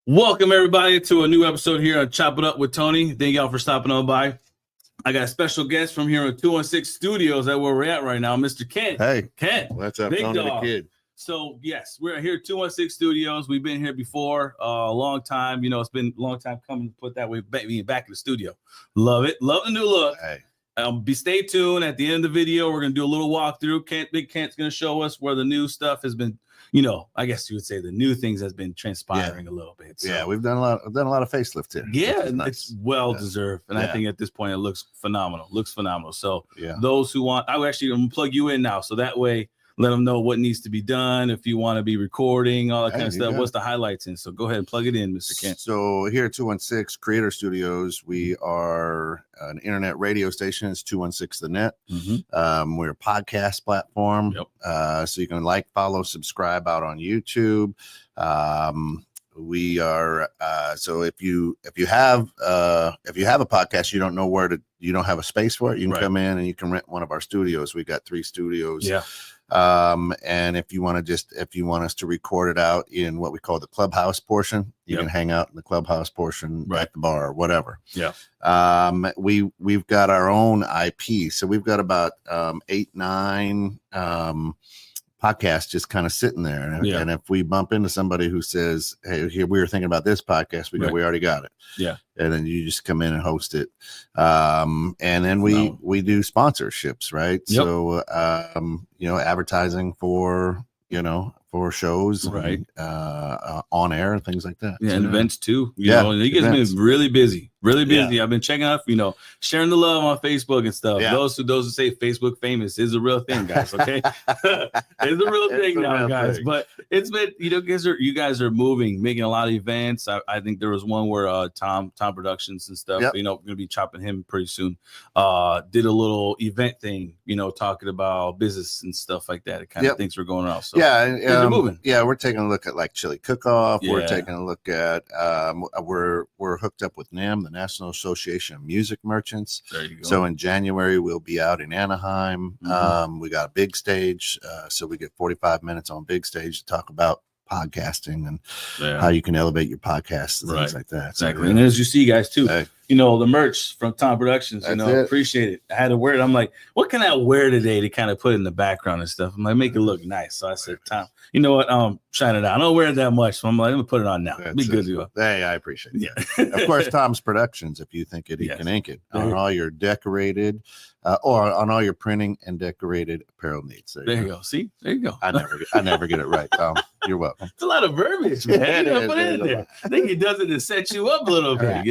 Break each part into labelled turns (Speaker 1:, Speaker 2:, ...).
Speaker 1: Welcome, everybody, to a new episode here on Chop It Up with Tony. Thank y'all for stopping on by. I got a special guest from here at 216 Studios at where we're at right now, Mr. Kent.
Speaker 2: Hey.
Speaker 1: Kent.
Speaker 2: What's up,
Speaker 1: Big
Speaker 2: Tony
Speaker 1: dog.
Speaker 2: the Kid?
Speaker 1: So, yes, we're here at 216 Studios. We've been here before a long time. You know, it's been a long time coming to put that way, being back in the studio. Love it. Love the new look.
Speaker 2: Hey.
Speaker 1: Stay tuned. At the end of the video, we're going to do a little walkthrough. Big Kent's going to show us where the new stuff has been. You know, I guess you would say the new things has been transpiring a little bit. So.
Speaker 2: Yeah, we've done a lot of facelift here.
Speaker 1: Yeah, it's well deserved, and I think at this point it looks phenomenal. So those who want, I'm gonna plug you in now, so that way let them know what needs to be done. If you want to be recording, all that kind of stuff, what's the highlights in? So go ahead and plug it in, Mr. Kent.
Speaker 2: So here at 216 Creator Studios, we are an internet radio station. It's 216 The Net.
Speaker 1: Mm-hmm.
Speaker 2: We're a podcast platform. So you can like, follow, subscribe out on YouTube. We are so if you have a podcast, you don't know you don't have a space for it, you can come in and you can rent one of our studios. We got 3 studios. And if you want us to record it out in what we call the clubhouse portion, you can hang out in the clubhouse portion at the bar or whatever. We've got our own IP, so we've got about 8-9 podcast just kind of sitting there, and if we bump into somebody who says, hey, here, we were thinking about this podcast, we already got it, and then you just come in and host it, and then we do sponsorships, right? So advertising for shows, on air and things like that,
Speaker 1: and events too. You know, you guys have been really busy. I've been checking out, sharing the love on Facebook and stuff. Those who say Facebook famous is a real thing, guys. Okay, it's a real thing now, guys. But it's been, you guys are moving, making a lot of events. I think there was one where Tom Productions and stuff. We're gonna be chopping him pretty soon. Did a little event thing, talking about business and stuff like that. It kind of things were going on. So they're moving.
Speaker 2: We're taking a look at like Chili Cook-Off. We're taking a look at we're hooked up with NAMM, the National Association of Music Merchants.
Speaker 1: There you go.
Speaker 2: So in January we'll be out in Anaheim. We got a big stage, so we get 45 minutes on big stage to talk about podcasting and how you can elevate your podcast and things like that.
Speaker 1: Exactly. And as you see, guys, too, the merch from Tom Productions, appreciate it. I had to wear it. I'm like, what can I wear today to kind of put in the background and stuff? I'm like, make it look nice. So I said, Tom, you know what? Shine it out. I don't wear it that much. So I'm like, let me put it on now. Be good to go.
Speaker 2: Hey, I appreciate it. Of course, Tom's Productions, if you think it, he can ink it on all your decorated or on all your printing and decorated apparel needs.
Speaker 1: There you go. See, there you go.
Speaker 2: I never get it right, Tom. You're welcome.
Speaker 1: It's a lot of verbiage, man. Put it in there. I think he does it to set you up a little bit,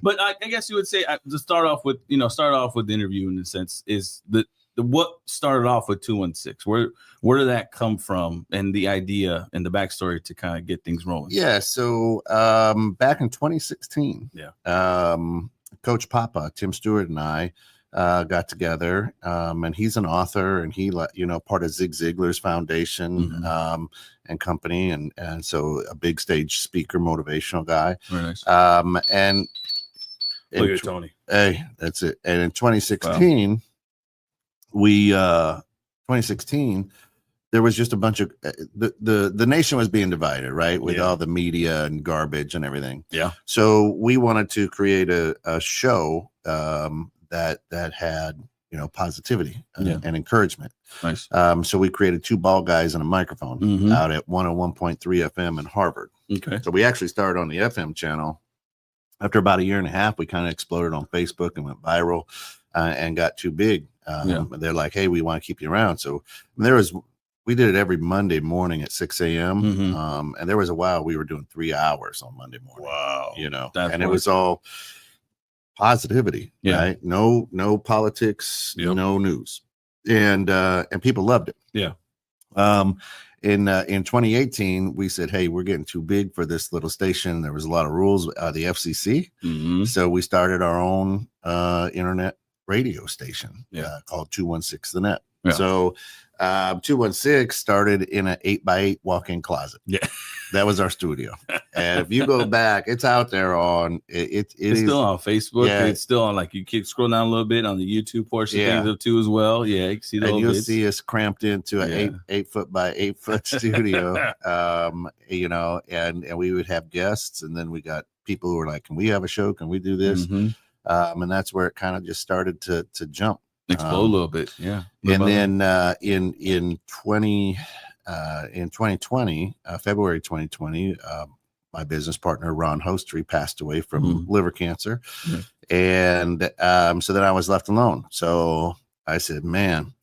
Speaker 1: But I guess you would say to start off with the interview in a sense is the what started off with 216. Where did that come from, and the idea and the backstory to kind of get things rolling?
Speaker 2: So back in 2016, Coach Papa, Tim Stewart, and I got together, and he's an author, and he part of Zig Ziglar's foundation and company, and so a big stage speaker, motivational guy.
Speaker 1: Very nice.
Speaker 2: And
Speaker 1: look at Tony.
Speaker 2: Hey, that's it. And in 2016, there was just a bunch of the nation was being divided, right, with all the media and garbage and everything. So we wanted to create a show that had positivity and encouragement.
Speaker 1: Nice.
Speaker 2: So we created 2 bald guys and a microphone out at 101.3 FM in Harvard. Okay. So we actually started on the FM channel. After about a year and a half, we kind of exploded on Facebook and went viral and got too big. They're like, hey, we want to keep you around. So we did it every Monday morning at 6 a.m. And there was a while we were doing 3 hours on Monday morning.
Speaker 1: Wow.
Speaker 2: And it was all positivity, right? No politics, no news. And people loved it. In 2018, we said, hey, we're getting too big for this little station. There was a lot of rules, the FCC. So we started our own internet radio station called 216 The Net. Yeah. So 216 started in an 8x8 walk-in closet.
Speaker 1: Yeah.
Speaker 2: That was our studio. And if you go back, it's out there on it's
Speaker 1: still on Facebook. Yeah. It's still on, like, you keep scrolling down a little bit on the YouTube portion things too as well. Yeah, you can see the
Speaker 2: and you'll see us cramped into an 8 foot by 8 foot studio. You know, and we would have guests, and then we got people who were like, can we have a show? Can we do this? And that's where it kind of just started to jump.
Speaker 1: Explode a little bit. Yeah.
Speaker 2: And then in 2020, February 2020, my business partner Ron Hostry passed away from liver cancer. And so then I was left alone. So I said, man,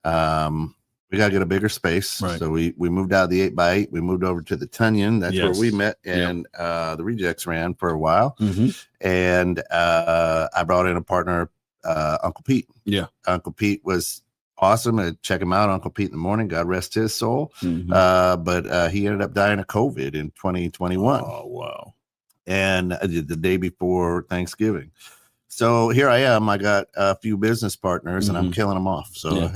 Speaker 2: we got to get a bigger space. Right. So we moved out of the 8x8. We moved over to the Tunyon. That's where we met. And the Rejects ran for a while. And I brought in a partner, Uncle Pete. Yeah. Uncle Pete was awesome. I'd check him out, Uncle Pete in the morning. God rest his soul. But he ended up dying of COVID in 2021.
Speaker 1: Oh, wow.
Speaker 2: And the day before Thanksgiving. So here I am. I got a few business partners and I'm killing them off. So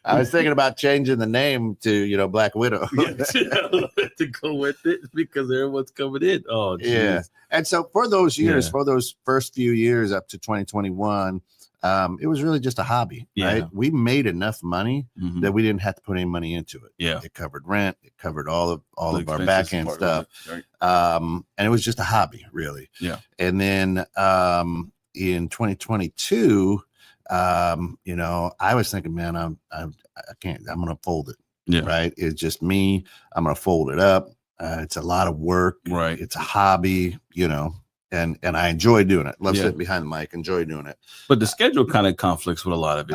Speaker 2: I was thinking about changing the name to, you know, Black Widow.
Speaker 1: To go with it because everyone's coming in. Oh, geez.
Speaker 2: Yeah. And so for those years, for those first few years up to 2021, it was really just a hobby, right? We made enough money that we didn't have to put any money into it. Yeah. It covered rent. It covered all of our back end stuff. Right. And it was just a hobby, really. Yeah. And then in 2022, you know, I was thinking, man, I can't, I'm going to fold it. Yeah. Right. It's just me. I'm going to fold it up. It's a lot of work. Right. It's a hobby, you know. And I enjoy doing it. Love sitting behind the mic. Enjoy doing it.
Speaker 1: But the schedule kind of conflicts with a lot of it.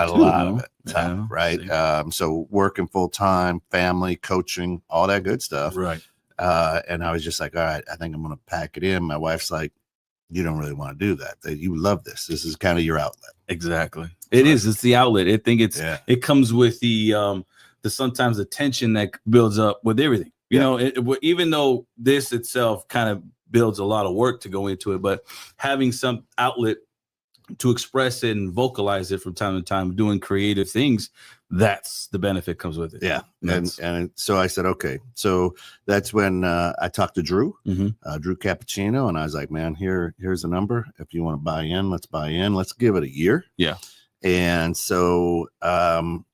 Speaker 2: Right? So working full time, family, coaching, all that good stuff. Right. And I was just like, all right, I think I'm going to pack it in. My wife's like, you don't really want to do that. You love this. This is kind of your outlet.
Speaker 1: Exactly. It is. It's the outlet. I think it comes with the sometimes the tension that builds up with everything. You know, even though this itself kind of builds a lot of work to go into it, but having some outlet to express it and vocalize it from time to time, doing creative things, that's the benefit comes with it.
Speaker 2: Yeah. And so I said, okay. So that's when I talked to Drew, Drew Cappuccino, and I was like, man, here's a number. If you want to buy in, let's buy in. Let's give it a year. Yeah. And so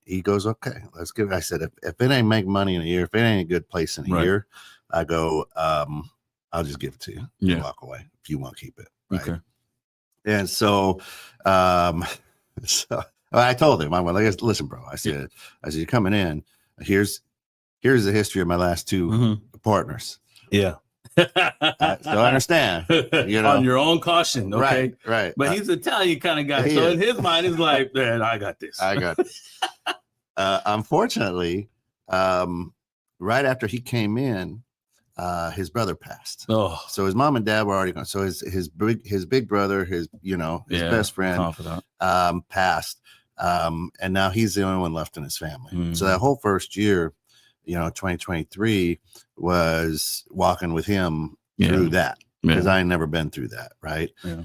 Speaker 2: he goes, okay, let's give it. I said, if it ain't make money in a year, if it ain't a good place in a year, I go, I'll just give it to you. Yeah. Walk away if you want to keep it. Right? Okay. And so, so I told him, I went, like, listen, bro. I said, you're coming in. Here's the history of my last two partners. Yeah. So I understand. You know,
Speaker 1: on your own caution. Okay.
Speaker 2: Right.
Speaker 1: But he's an Italian kind of guy. So in his mind, he's like, man, I got this.
Speaker 2: Unfortunately, right after he came in, his brother passed. Oh, so his mom and dad were already gone. So his big brother, his best friend, passed. And now he's the only one left in his family. So that whole first year, 2023 was walking with him through that because I had never been through that. Right. Yeah.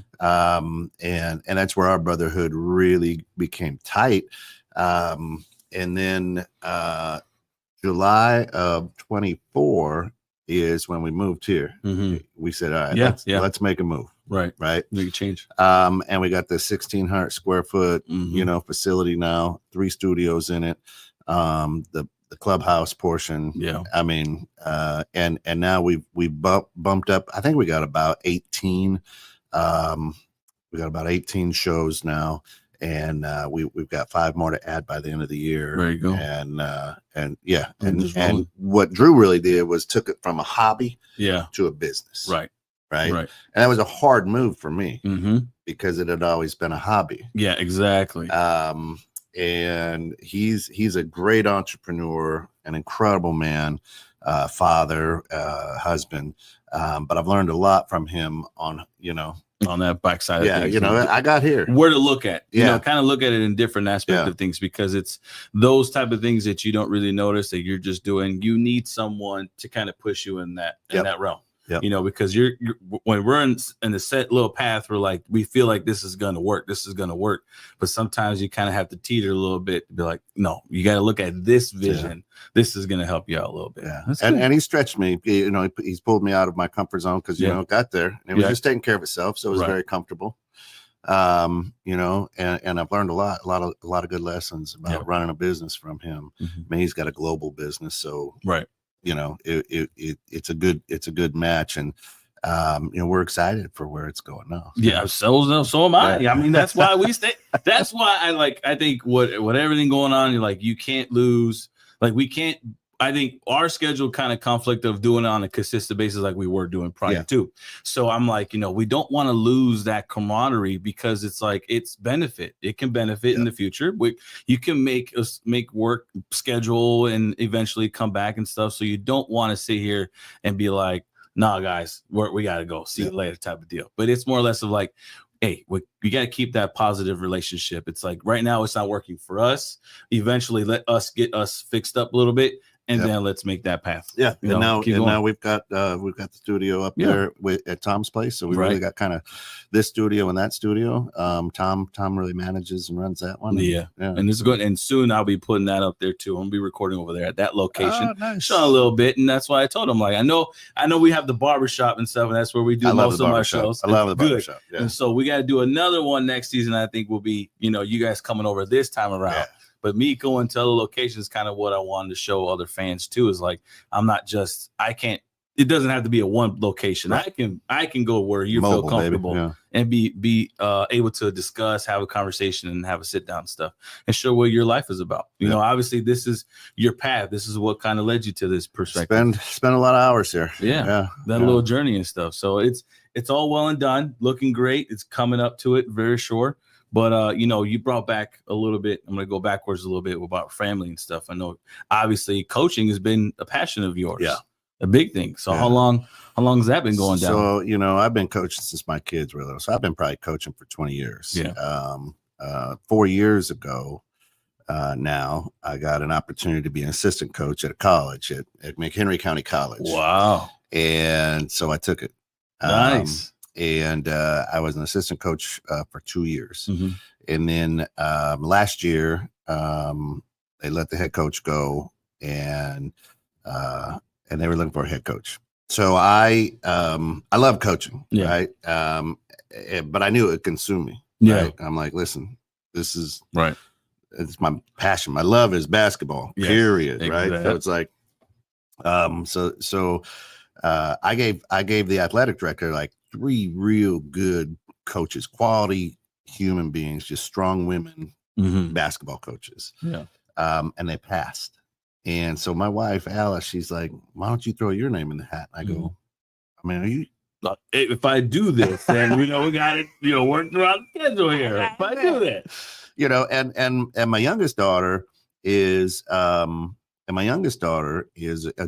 Speaker 2: And that's where our brotherhood really became tight. And then July of 24 is when we moved here. We said, all right, let's make a move. Right.
Speaker 1: Make a change.
Speaker 2: And we got the 1,600 square foot, facility now, 3 studios in it. The clubhouse portion. Yeah. I mean, and now we've bumped up. I think we got about 18. We got about 18 shows now. And we've got 5 more to add by the end of the year. There you go. And what Drew really did was took it from a hobby to a business. Right. And that was a hard move for me because it had always been a hobby.
Speaker 1: Yeah, exactly.
Speaker 2: And he's a great entrepreneur, an incredible man, father, husband. But I've learned a lot from him on
Speaker 1: that backside of things.
Speaker 2: I got here.
Speaker 1: Where to look at, kind of look at it in different aspects of things, because it's those type of things that you don't really notice that you're just doing. You need someone to kind of push you in that realm.
Speaker 2: Yep.
Speaker 1: You know, because you're when we're in the set little path, we're like, we feel like this is going to work. This is going to work. But sometimes you kind of have to teeter a little bit to be like, no, you got to look at this vision. Yeah. This is going to help you out a little bit.
Speaker 2: Yeah. And he stretched me, you know, he's pulled me out of my comfort zone because, you know, got there and it was just taking care of itself. So it was very comfortable. You know, and I've learned a lot of good lessons about running a business from him. I mean, he's got a global business. So, you know, it's a good match. And, you know, we're excited for where it's going now.
Speaker 1: Yeah. So am I. Yeah. I mean, that's why we stay. That's why I think what everything going on, you're like, you can't lose. Like we can't. I think our schedule kind of conflict of doing it on a consistent basis like we were doing prior to. So I'm like, you know, we don't want to lose that camaraderie because it's like it's benefit. It can benefit in the future. You can make work schedule and eventually come back and stuff. So you don't want to sit here and be like, nah, guys, we got to go see you later type of deal. But it's more or less of like, hey, we got to keep that positive relationship. It's like right now it's not working for us. Eventually let us get us fixed up a little bit. And then let's make that path. Yeah.
Speaker 2: And now we've got the studio up there at Tom's place. So we really got kind of this studio and that studio. Tom really manages and runs that one.
Speaker 1: Yeah. And this is good. And soon I'll be putting that up there too. I'm gonna be recording over there at that location.
Speaker 2: Nice.
Speaker 1: Showing a little bit. And that's why I told him, like, I know we have the barbershop and stuff, and that's where we do most of my shows.
Speaker 2: I love the barbershop.
Speaker 1: Yeah. And so we got to do another one next season. I think will be, you know, you guys coming over this time around. Yeah. But me going to other locations, kind of what I wanted to show other fans too, is like, it doesn't have to be a one location. Right. I can go where you feel comfortable and be able to discuss, have a conversation and have a sit down and stuff and show what your life is about. You know, obviously this is your path. This is what kind of led you to this perspective.
Speaker 2: Spend a lot of hours here.
Speaker 1: That little journey and stuff. So it's all well and done, looking great. It's coming up to it, very sure. But, you know, you brought back a little bit. I'm going to go backwards a little bit about family and stuff. I know, obviously, coaching has been a passion of yours. Yeah. A big thing. So how long has that been going down?
Speaker 2: So, you know, I've been coaching since my kids were little. So I've been probably coaching for 20 years. Yeah. 4 years ago now, I got an opportunity to be an assistant coach at a college at McHenry County College.
Speaker 1: Wow.
Speaker 2: And so I took it.
Speaker 1: Nice.
Speaker 2: And I was an assistant coach for 2 years. Mm-hmm. And then last year, they let the head coach go, and they were looking for a head coach. So I love coaching, right? But I knew it would consume me. Right? I'm like, listen, this is
Speaker 1: right.
Speaker 2: It's my passion. My love is basketball. Period. Exactly. Right. So it's like, I gave the athletic director like 3 real good coaches, quality human beings, just strong women, basketball coaches.
Speaker 1: Yeah.
Speaker 2: And they passed. And so my wife, Alice, she's like, why don't you throw your name in the hat? I go, I mean, are you?
Speaker 1: If I do this, then we got it, working around the schedule here. If I do that.
Speaker 2: And my youngest daughter is a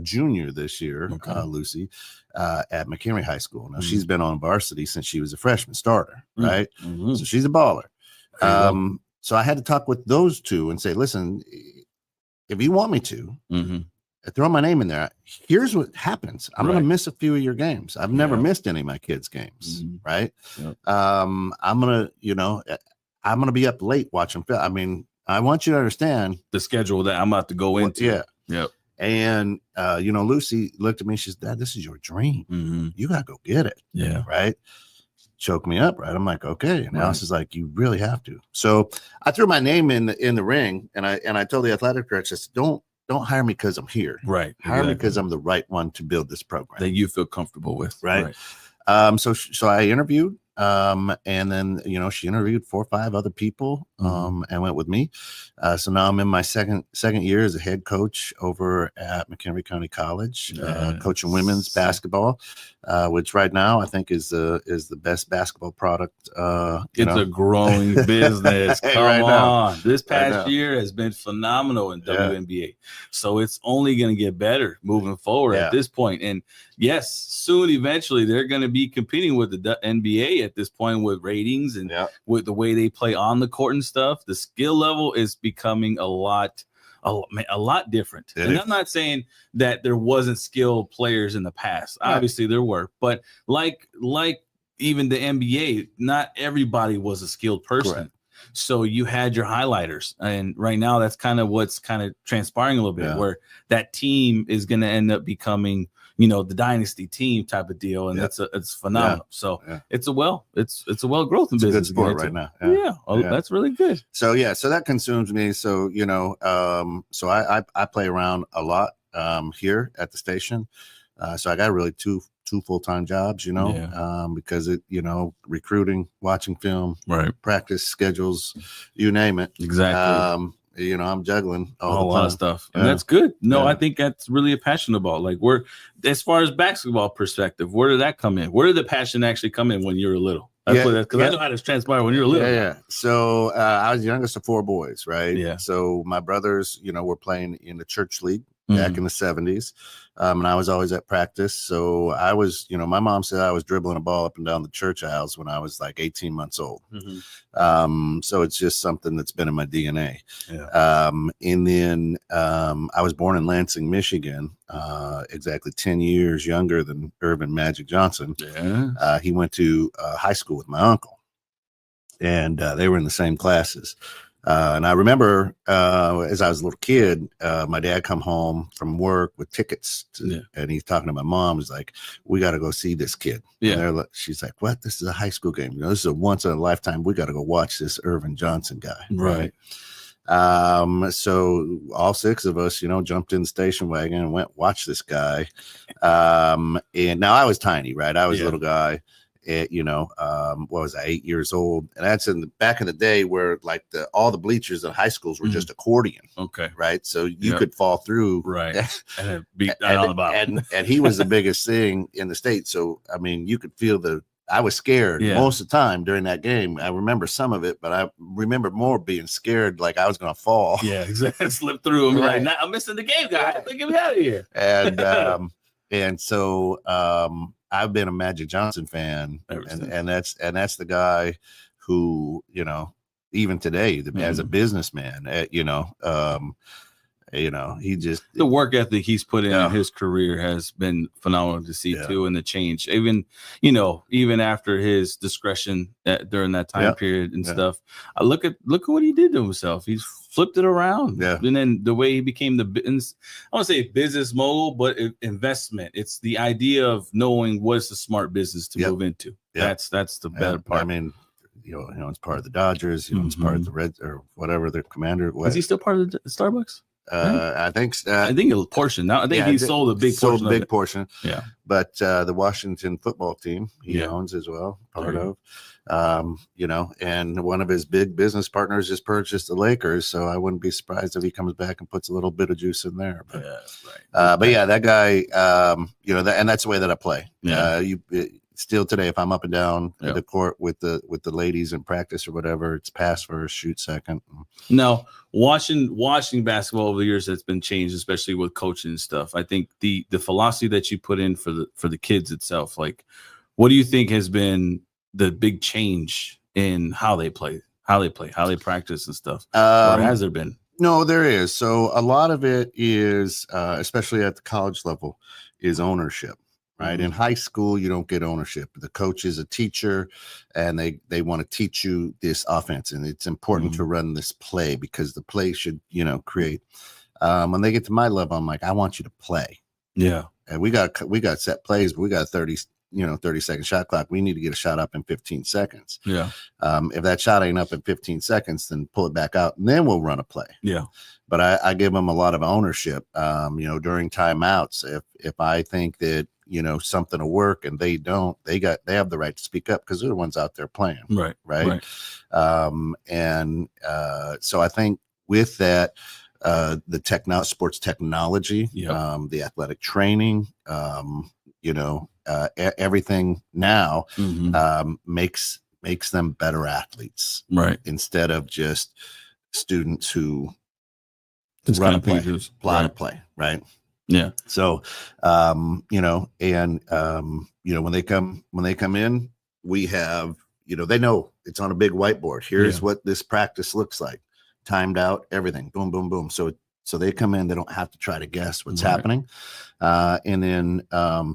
Speaker 2: junior this year, Lucy, at McHenry High School. Now she's been on varsity since she was a freshman starter, right? Mm-hmm. So she's a baller. So I had to talk with those two and say, listen, if you want me to, throw my name in there. Here's what happens. I'm going to miss a few of your games. I've never missed any of my kids' games, right? Yep. I'm going to be up late watching film. I mean, I want you to understand
Speaker 1: the schedule that I'm about to go into.
Speaker 2: Yeah.
Speaker 1: Yep.
Speaker 2: And, Lucy looked at me. She said, Dad, this is your dream. Mm-hmm. You got to go get it.
Speaker 1: Yeah.
Speaker 2: Right. Choke me up. Right. I'm like, okay. And Alice is like, you really have to. So I threw my name in the ring, and I told the athletic director, I said, don't hire me because I'm here.
Speaker 1: Right.
Speaker 2: Hire me because I'm the right one to build this program
Speaker 1: that you feel comfortable with.
Speaker 2: Right. So I interviewed. And then, she interviewed 4 or 5 other people, and went with me. So now I'm in my second year as a head coach over at McHenry County College, coaching women's basketball, which right now I think is the best basketball product.
Speaker 1: It's a growing business. Come on. This past year has been phenomenal in WNBA. So it's only going to get better moving forward at this point. And yes, soon, eventually, they're going to be competing with the NBA at this point with ratings and with the way they play on the court and stuff. The skill level is becoming a lot a lot different. And I'm not saying that there wasn't skilled players in the past. Right. Obviously there were, but like even the NBA, not everybody was a skilled person. Correct. So you had your highlighters, and right now that's kind of what's kind of transpiring a little bit, where that team is going to end up becoming, you know, the dynasty team type of deal, and it's phenomenal. So it's a well growth in business. A good
Speaker 2: sport right now.
Speaker 1: That's really good.
Speaker 2: So so that consumes me. So you know, so I play around a lot here at the station. So I got really two full-time jobs, you know, because it, you know, recruiting, watching film, practice schedules, you name it.
Speaker 1: Exactly.
Speaker 2: You know, I'm juggling
Speaker 1: a lot of stuff, and that's good. No, I think that's really a passion about. Like, as far as basketball perspective, where did that come in? Where did the passion actually come in when you were little? Because I know how to transpire when you're little.
Speaker 2: Yeah. So I was the youngest of 4 boys, right? Yeah. So my brothers, you know, were playing in the church league back in the 70s. And I was always at practice. So I was, you know, my mom said I was dribbling a ball up and down the church aisles when I was like 18 months old. So it's just something that's been in my DNA. And then I was born in Lansing, Michigan, exactly 10 years younger than Earvin Magic Johnson. He went to high school with my uncle, and they were in the same classes. And I remember as I was a little kid, my dad come home from work with tickets and he's talking to my mom. He's like, we got to go see this kid. And she's like, what? This is a high school game. You know, this is a once in a lifetime. We got to go watch this Earvin Johnson guy. Right. So all 6 of us, you know, jumped in the station wagon and went watch this guy. And now I was tiny, right? I was a little guy. You know, what was I, 8 years old? And that's back in the day where like all the bleachers in high schools were just accordion. Okay. Right. So you could fall through. Right. And beat that on the bottom. And he was the biggest thing in the state. So, I mean, you could feel I was scared most of the time during that game. I remember some of it, but I remember more being scared like I was going to fall. Yeah, exactly. Slip through and be like, nah, I'm missing the game, guys. Get me out of here. And so, I've been a Magic Johnson fan, and that's the guy who, you know, even today as a businessman, you know, he just
Speaker 1: the work ethic he's put in his career has been phenomenal to see too, and the change. Even, you know, even after his discretion during that time period and stuff, look at what he did to himself. He's flipped it around. And then the way he became I want to say business mogul, but investment. It's the idea of knowing what's the smart business to move into. That's the better part. I
Speaker 2: mean, you know, it's part of the Dodgers, you know, it's part of the Reds or whatever the Commander.
Speaker 1: Is he still part of the Starbucks?
Speaker 2: I think
Speaker 1: a portion. Now I think he sold a big portion.
Speaker 2: Yeah. But the Washington football team he owns as well, part of. You know, and one of his big business partners just purchased the Lakers, so I wouldn't be surprised if he comes back and puts a little bit of juice in there. But but yeah, that guy, you know, and that's the way that I play. Still today, if I'm up and down the court with the ladies in practice or whatever, it's pass first, shoot second.
Speaker 1: No, watching basketball over the years, that's been changed, especially with coaching and stuff. I think the philosophy that you put in for the kids itself, like, what do you think has been the big change in how they play, how they practice and stuff? Or has there been?
Speaker 2: No, there is. So a lot of it is, especially at the college level, is ownership. Right. In high school, you don't get ownership. The coach is a teacher and they want to teach you this offense. And it's important to run this play because the play should, you know, create. When they get to my level, I'm like, I want you to play. Yeah. And we got set plays, but we got 30-second shot clock. We need to get a shot up in 15 seconds. Yeah. If that shot ain't up in 15 seconds, then pull it back out and then we'll run a play. Yeah. But I give them a lot of ownership. You know, during timeouts, if I think that, you know, something will work and they don't, they have the right to speak up because they're the ones out there playing. Right. So I think with that, the sports technology, the athletic training, you know, everything now makes them better athletes, right? Instead of just students who run a play, right? Yeah. So, you know, and you know, when they come in, we have, you know, they know it's on a big whiteboard. Here's what this practice looks like, timed out, everything, boom, boom, boom. So So they come in, they don't have to try to guess what's happening. And then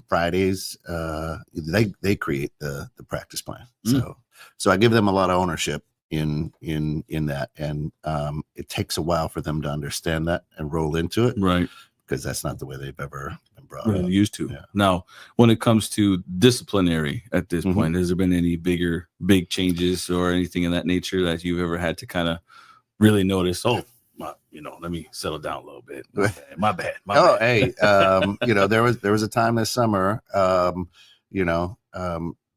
Speaker 2: Fridays, they create the practice plan. So I give them a lot of ownership in that, and it takes a while for them to understand that and roll into it,
Speaker 1: right?
Speaker 2: Because that's not the way they've ever been brought up.
Speaker 1: Used to. Yeah. Now, when it comes to disciplinary at this point, has there been any big changes or anything of that nature that you've ever had to kind of really notice? Oh, let me settle down a little bit. My bad.
Speaker 2: Hey, there was a time this summer,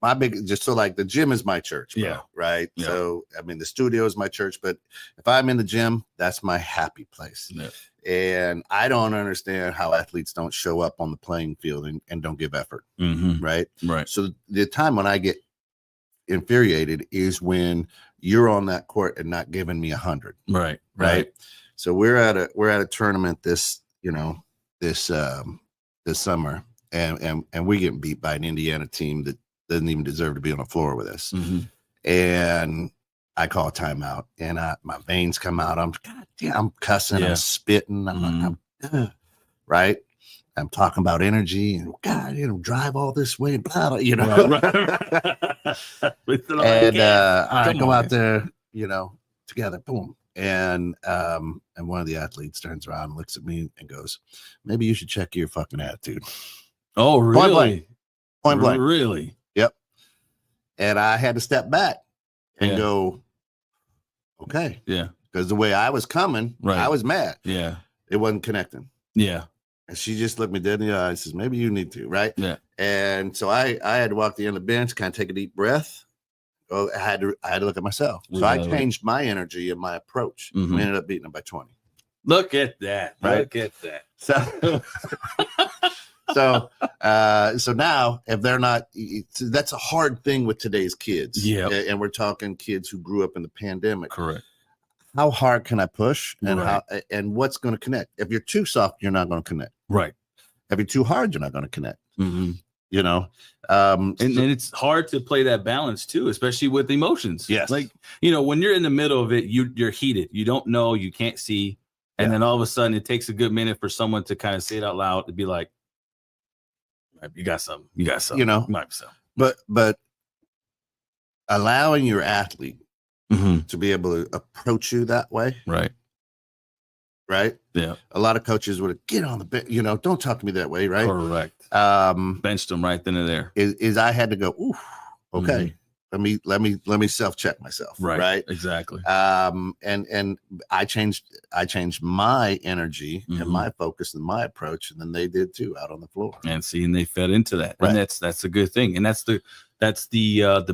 Speaker 2: my big, just so like the gym is my church, bro, right? Yeah. So, I mean, the studio is my church, but if I'm in the gym, that's my happy place. Yeah. And I don't understand how athletes don't show up on the playing field and don't give effort, right?
Speaker 1: Right.
Speaker 2: So the time when I get infuriated is when you're on that court and not giving me 100.
Speaker 1: Right.
Speaker 2: So we're at a tournament this summer, and we're getting beat by an Indiana team that doesn't even deserve to be on the floor with us. And I call a timeout, and my veins come out. I'm cussing, I'm spitting, I'm right. I'm talking about energy and God, drive all this way, blah, blah, And I go out there, together, boom. And one of the athletes turns around and looks at me and goes, "Maybe you should check your fucking attitude."
Speaker 1: Oh, really?
Speaker 2: Point blank.
Speaker 1: Really?
Speaker 2: Yep. And I had to step back and go, okay.
Speaker 1: Yeah.
Speaker 2: Because the way I was coming, I was mad.
Speaker 1: Yeah.
Speaker 2: It wasn't connecting.
Speaker 1: Yeah.
Speaker 2: And she just looked me dead in the eye and says, "Maybe you need to," right?
Speaker 1: Yeah.
Speaker 2: And so I had to walk the end of the bench, kind of take a deep breath. Oh, I had to look at myself. So I changed my energy and my approach. We ended up beating them by 20.
Speaker 1: Look at that. Right? Look at that.
Speaker 2: So now if they're not, that's a hard thing with today's kids.
Speaker 1: Yeah.
Speaker 2: And we're talking kids who grew up in the pandemic.
Speaker 1: Correct.
Speaker 2: How hard can I push, and what's going to connect? If you're too soft, you're not going to connect.
Speaker 1: Right.
Speaker 2: If you're too hard, you're not going to connect.
Speaker 1: And it's hard to play that balance too, especially with emotions.
Speaker 2: Yes.
Speaker 1: Like, when you're in the middle of it, you're heated. You don't know, you can't see. And then all of a sudden it takes a good minute for someone to kind of say it out loud to be like, you got something.
Speaker 2: But allowing your athlete to be able to approach you that way.
Speaker 1: Right.
Speaker 2: Yeah. A lot of coaches would get on the bench, don't talk to me that way. Right.
Speaker 1: Correct. Benched them right then and there.
Speaker 2: Is I had to go, ooh, okay. Let me self-check myself. Right.
Speaker 1: Exactly.
Speaker 2: And I changed my energy and my focus and my approach, and then they did too out on the floor.
Speaker 1: And they fed into that. Right. And that's a good thing. And that's the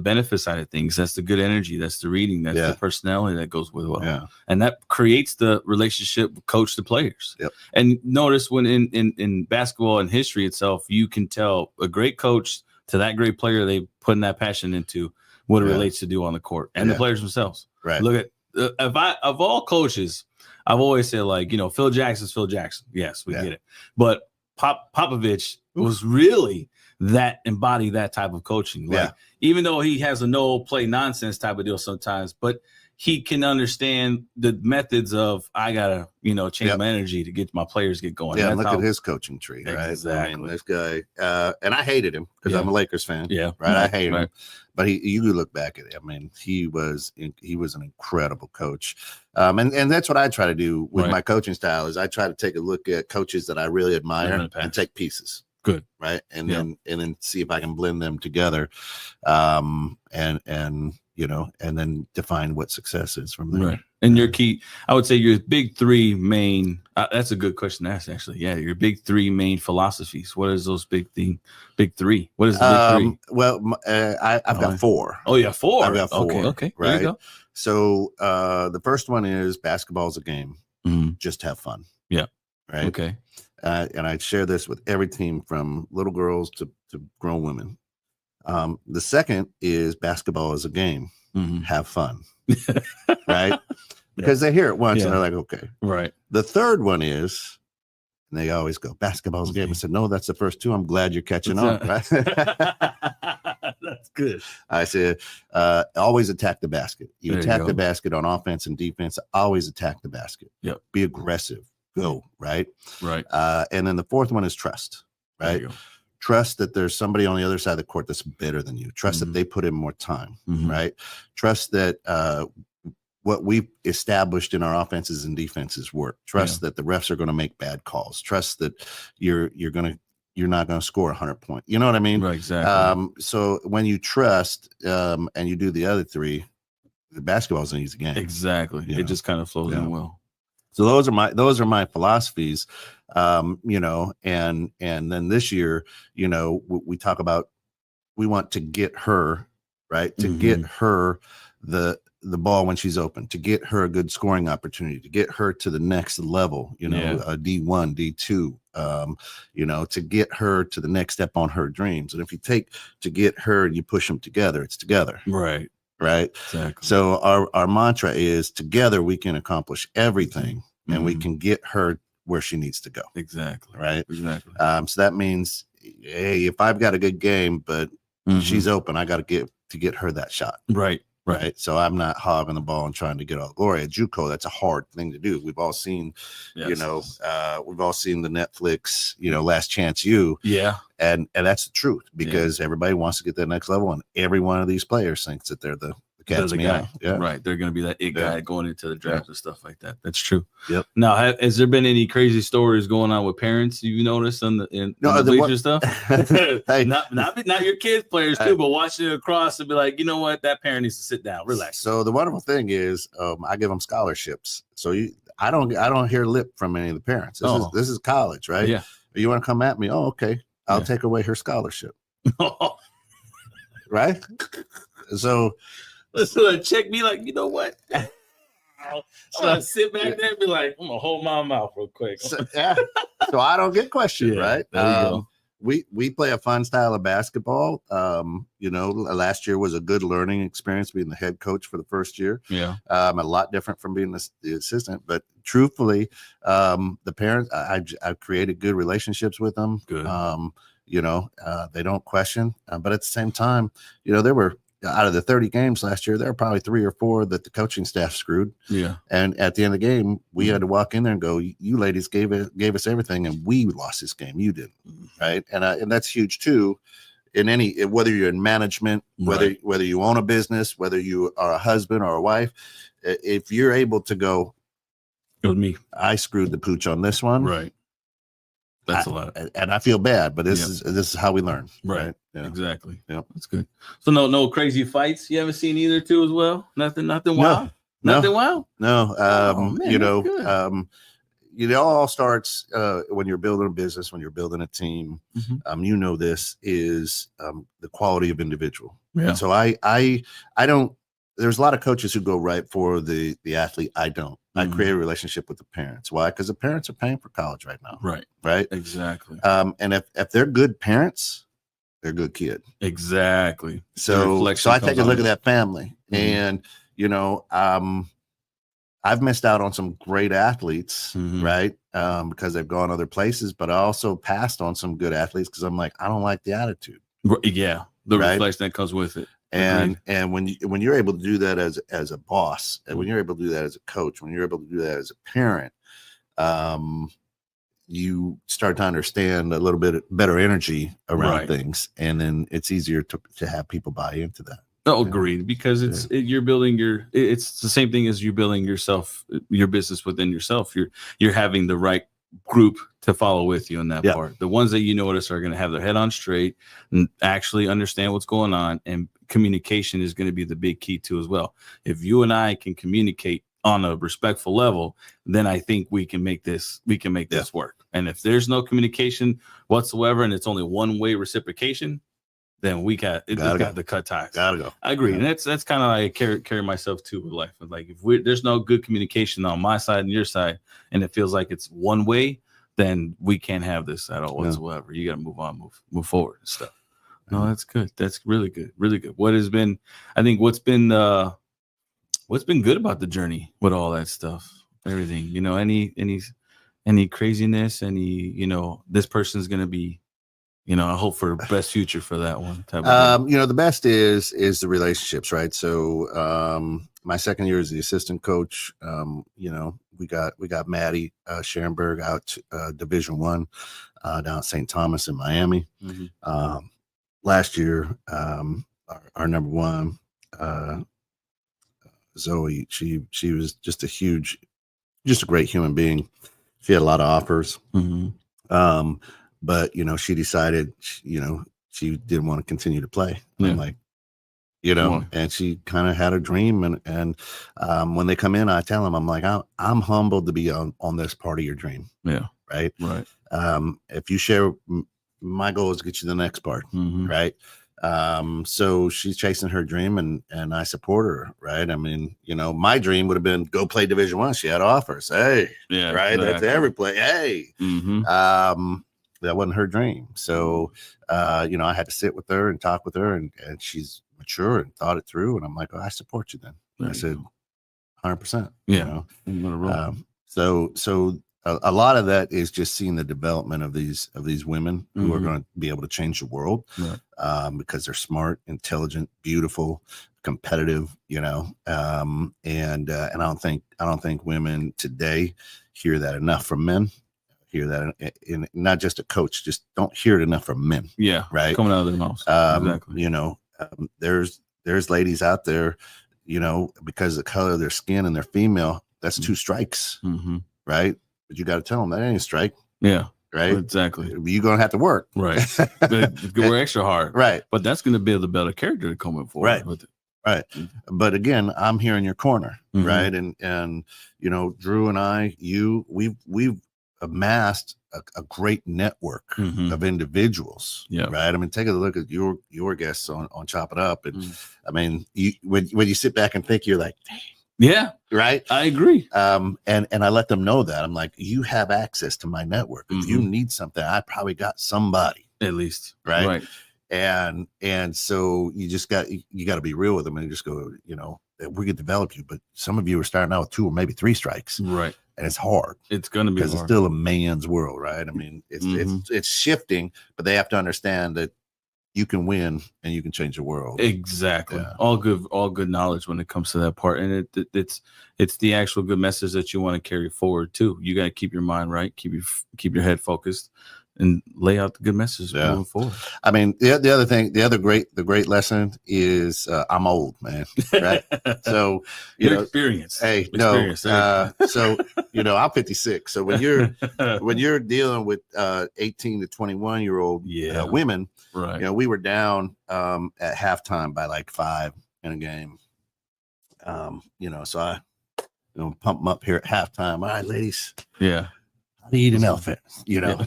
Speaker 1: benefit side of things. That's the good energy. That's the reading. That's the personality that goes with it.
Speaker 2: Yeah.
Speaker 1: And that creates the relationship coach to players.
Speaker 2: Yep.
Speaker 1: And notice when in basketball and history itself, you can tell a great coach to that great player, they putting that passion into what it relates to do on the court, and the players themselves.
Speaker 2: Right.
Speaker 1: Look at of all coaches, I've always said, like, Phil Jackson's Phil Jackson. Yes, we get it. But Popovich was really embody that type of coaching. Like, even though he has a no play nonsense type of deal sometimes, but he can understand the methods of, I gotta, change my energy to get my players get going.
Speaker 2: Yeah, look at his coaching tree, right?
Speaker 1: Exactly.
Speaker 2: I mean, this guy, and I hated him because I'm a Lakers fan.
Speaker 1: Yeah,
Speaker 2: right. I hate him, but you look back at it. I mean, he was an incredible coach, and that's what I try to do with my coaching style. Is I try to take a look at coaches that I really admire and take pieces.
Speaker 1: Good,
Speaker 2: right, and then see if I can blend them together, and then define what success is from there.
Speaker 1: Right. And your key, I would say your big three main, that's a good question to ask, actually. Yeah. Your big three main philosophies. What is those big three? What is the big three?
Speaker 2: Well, I've got four.
Speaker 1: Oh, yeah. Four.
Speaker 2: I've got four.
Speaker 1: Okay.
Speaker 2: Right.
Speaker 1: There you go.
Speaker 2: So the first one is basketball is a game. Just have fun.
Speaker 1: Yeah.
Speaker 2: Right.
Speaker 1: Okay.
Speaker 2: And I share this with every team from little girls to grown women. The second is basketball is a game. Have fun. Right. Because they hear it once and they're like, okay.
Speaker 1: Right.
Speaker 2: The third one is, and they always go, basketball's a game. I said, no, that's the first two. I'm glad you're catching on. Right.
Speaker 1: That's good.
Speaker 2: I said, always attack the basket. You attack the basket on offense and defense. Always attack the basket.
Speaker 1: Yep.
Speaker 2: Be aggressive. go, right?
Speaker 1: Right.
Speaker 2: And then the fourth one is trust, right? Trust that there's somebody on the other side of the court that's better than you. Trust that they put in more time, right? Trust that what we've established in our offenses and defenses work. Trust that the refs are going to make bad calls. Trust that you're not going to score 100 points. You know what I mean?
Speaker 1: Right, exactly.
Speaker 2: So when you trust and you do the other three, the basketball is an easy game.
Speaker 1: Exactly. It just kind of flows in well.
Speaker 2: So those are my philosophies, you know, and then this year, you know, we talk about, we want to get her, right, to get her the ball when she's open, to get her a good scoring opportunity, to get her to the next level, you know, D1, D2, you know, to get her to the next step on her dreams. And if you take to get her and you push them together, it's together.
Speaker 1: Right.
Speaker 2: Right. Exactly. So our mantra is together we can accomplish everything and we can get her where she needs to go.
Speaker 1: Exactly.
Speaker 2: Right.
Speaker 1: Exactly.
Speaker 2: So that means, hey, if I've got a good game, but she's open, I got to get her that shot.
Speaker 1: Right.
Speaker 2: Right. So I'm not hogging the ball and trying to get all glory. At JUCO, that's a hard thing to do. We've all seen, you know, we've all seen the Netflix, you know, Last Chance U.
Speaker 1: Yeah.
Speaker 2: And that's the truth, because everybody wants to get to the next level, and every one of these players thinks that they're the cat's meow.
Speaker 1: Yeah. Right. They're going to be that guy going into the draft and stuff like that. That's true.
Speaker 2: Yep.
Speaker 1: Now, has there been any crazy stories going on with parents you noticed in the bleacher stuff?
Speaker 2: Hey.
Speaker 1: not your kids players too, but watching it across and be like, you know what, that parent needs to sit down, relax.
Speaker 2: So the wonderful thing is, I give them scholarships. So I don't hear lip from any of the parents. This is college, right?
Speaker 1: Yeah.
Speaker 2: You want to come at me? Oh, okay. I'll take away her scholarship. Right. So
Speaker 1: check me like, you know what? I'm gonna sit back there and be like, I'm gonna hold my mouth real quick.
Speaker 2: So I don't get questioned, right?
Speaker 1: There you go.
Speaker 2: We play a fun style of basketball. You know, last year was a good learning experience being the head coach for the first year.
Speaker 1: Yeah.
Speaker 2: A lot different from being the assistant, but truthfully, the parents, I've created good relationships with them.
Speaker 1: Good.
Speaker 2: You know, they don't question, but at the same time, you know, there were, out of the 30 games last year, there were probably 3 or 4 that the coaching staff screwed.
Speaker 1: Yeah.
Speaker 2: And at the end of the game, we had to walk in there and go, you ladies gave us everything, and we lost this game. You didn't. Right. And that's huge too. In any, whether you're in management, whether you own a business, whether you are a husband or a wife, if you're able to go,
Speaker 1: it was me, I
Speaker 2: screwed the pooch on this one.
Speaker 1: Right. That's a lot.
Speaker 2: And I feel bad, but this is how we learn.
Speaker 1: Right. Yeah. Exactly.
Speaker 2: Yeah.
Speaker 1: That's good. So no crazy fights you haven't seen either too as well? Nothing wild? Nothing wild?
Speaker 2: No.
Speaker 1: Man,
Speaker 2: you know, it all starts when you're building a business, when you're building a team. You know, this is the quality of individual.
Speaker 1: Yeah.
Speaker 2: And so I don't, there's a lot of coaches who go right for the athlete. I don't. I create a relationship with the parents. Why? Because the parents are paying for college right now.
Speaker 1: Right.
Speaker 2: Right.
Speaker 1: Exactly.
Speaker 2: And if they're good parents, they're a good kid.
Speaker 1: Exactly.
Speaker 2: So I take a look at that family, and you know, I've missed out on some great athletes, right? Because they've gone other places, but I also passed on some good athletes because I'm like, I don't like the attitude.
Speaker 1: Yeah. The reflection that comes with it.
Speaker 2: And when you're able to do that as a boss, and when you're able to do that as a coach, when you're able to do that as a parent, you start to understand a little bit better energy around things, and then it's easier to have people buy into that.
Speaker 1: No, agreed, because you're building it's the same thing as you building yourself, your business within yourself. You're having the right group to follow with you in that part. The ones that you notice are going to have their head on straight and actually understand what's going on, and communication is going to be the big key too as well. If you and I can communicate on a respectful level, then I think we can make this work. And if there's no communication whatsoever, and it's only one-way reciprocation, then we got to cut ties.
Speaker 2: Gotta go.
Speaker 1: I agree. And that's kind of like carry myself too with life. Like if there's no good communication on my side and your side, and it feels like it's one way, then we can't have this at all whatsoever. You got to move on, move forward and stuff. No, that's good. That's really good. Really good. What's been good about the journey with all that stuff, everything, you know, any craziness, you know, this person's going to be, you know, I hope for best future for that one.
Speaker 2: You know, the best is the relationships, right? So my second year as the assistant coach, you know, got Maddie Scherenberg out Division I down at St. Thomas in Miami. Mm-hmm. Last year, our number one, Zoe, she was just a great human being. She had a lot of offers. Mm-hmm. But she decided, she didn't want to continue to play. Yeah. I'm like, and she kind of had a dream. And when they come in, I tell them, I'm like, I'm humbled to be on this part of your dream.
Speaker 1: Yeah.
Speaker 2: Right.
Speaker 1: Right.
Speaker 2: If you share, my goal is to get you the next part. Mm-hmm. Right. So she's chasing her dream and I support her. Right. I mean, my dream would have been go play Division I. She had offers. Hey,
Speaker 1: yeah,
Speaker 2: right. Exactly. That's every play. Hey,
Speaker 1: mm-hmm.
Speaker 2: That wasn't her dream. So, I had to sit with her and talk with her and she's mature and thought it through. And I'm like, I support you then. I said, 100%.
Speaker 1: Yeah.
Speaker 2: So a lot of that is just seeing the development of these women who are going to be able to change the world, right. Because they're smart, intelligent, beautiful, competitive, and I don't think women today hear that enough from men. Hear that in not just a coach, just don't hear it enough from men.
Speaker 1: Yeah,
Speaker 2: right.
Speaker 1: Coming out of their mouths.
Speaker 2: Exactly. There's ladies out there, because of the color of their skin and they're female. That's 2 strikes, right? But you got to tell them that ain't a strike.
Speaker 1: Yeah.
Speaker 2: Right.
Speaker 1: Exactly.
Speaker 2: You're going to have to work.
Speaker 1: Right. Work extra hard.
Speaker 2: Right.
Speaker 1: But that's going to build a better character to come in forward.
Speaker 2: Right. With it. Right. But again, I'm here in your corner. Right. And Drew and I, we've amassed a great network of individuals.
Speaker 1: Yeah.
Speaker 2: Right. I mean, take a look at your guests on Chop It Up. And I mean, when you sit back and think, you're like, dang.
Speaker 1: Yeah.
Speaker 2: Right.
Speaker 1: I agree.
Speaker 2: And I let them know that I'm like, you have access to my network. If you need something, I probably got somebody
Speaker 1: at least.
Speaker 2: Right. And so you got to be real with them and just go, we could develop you, but some of you are starting out with 2 or maybe 3 strikes.
Speaker 1: Right.
Speaker 2: And it's hard.
Speaker 1: It's going to be
Speaker 2: because it's still a man's world. Right. I mean, it's shifting, but they have to understand that you can win and you can change the world.
Speaker 1: Exactly. Yeah. All good knowledge when it comes to that part. And it's the actual good message that you want to carry forward too. You got to keep your mind right, keep your head focused and lay out the good message moving forward.
Speaker 2: I mean, the other thing, the great lesson is I'm old, man. Right. So,
Speaker 1: experience.
Speaker 2: Hey, experience, no. So, I'm 56. So when you're dealing with 18 to 21-year-old women,
Speaker 1: right.
Speaker 2: We were down at halftime by like 5 in a game. So I pump them up here at halftime. All right, ladies.
Speaker 1: Yeah.
Speaker 2: How do you eat an elephant?
Speaker 1: Yeah.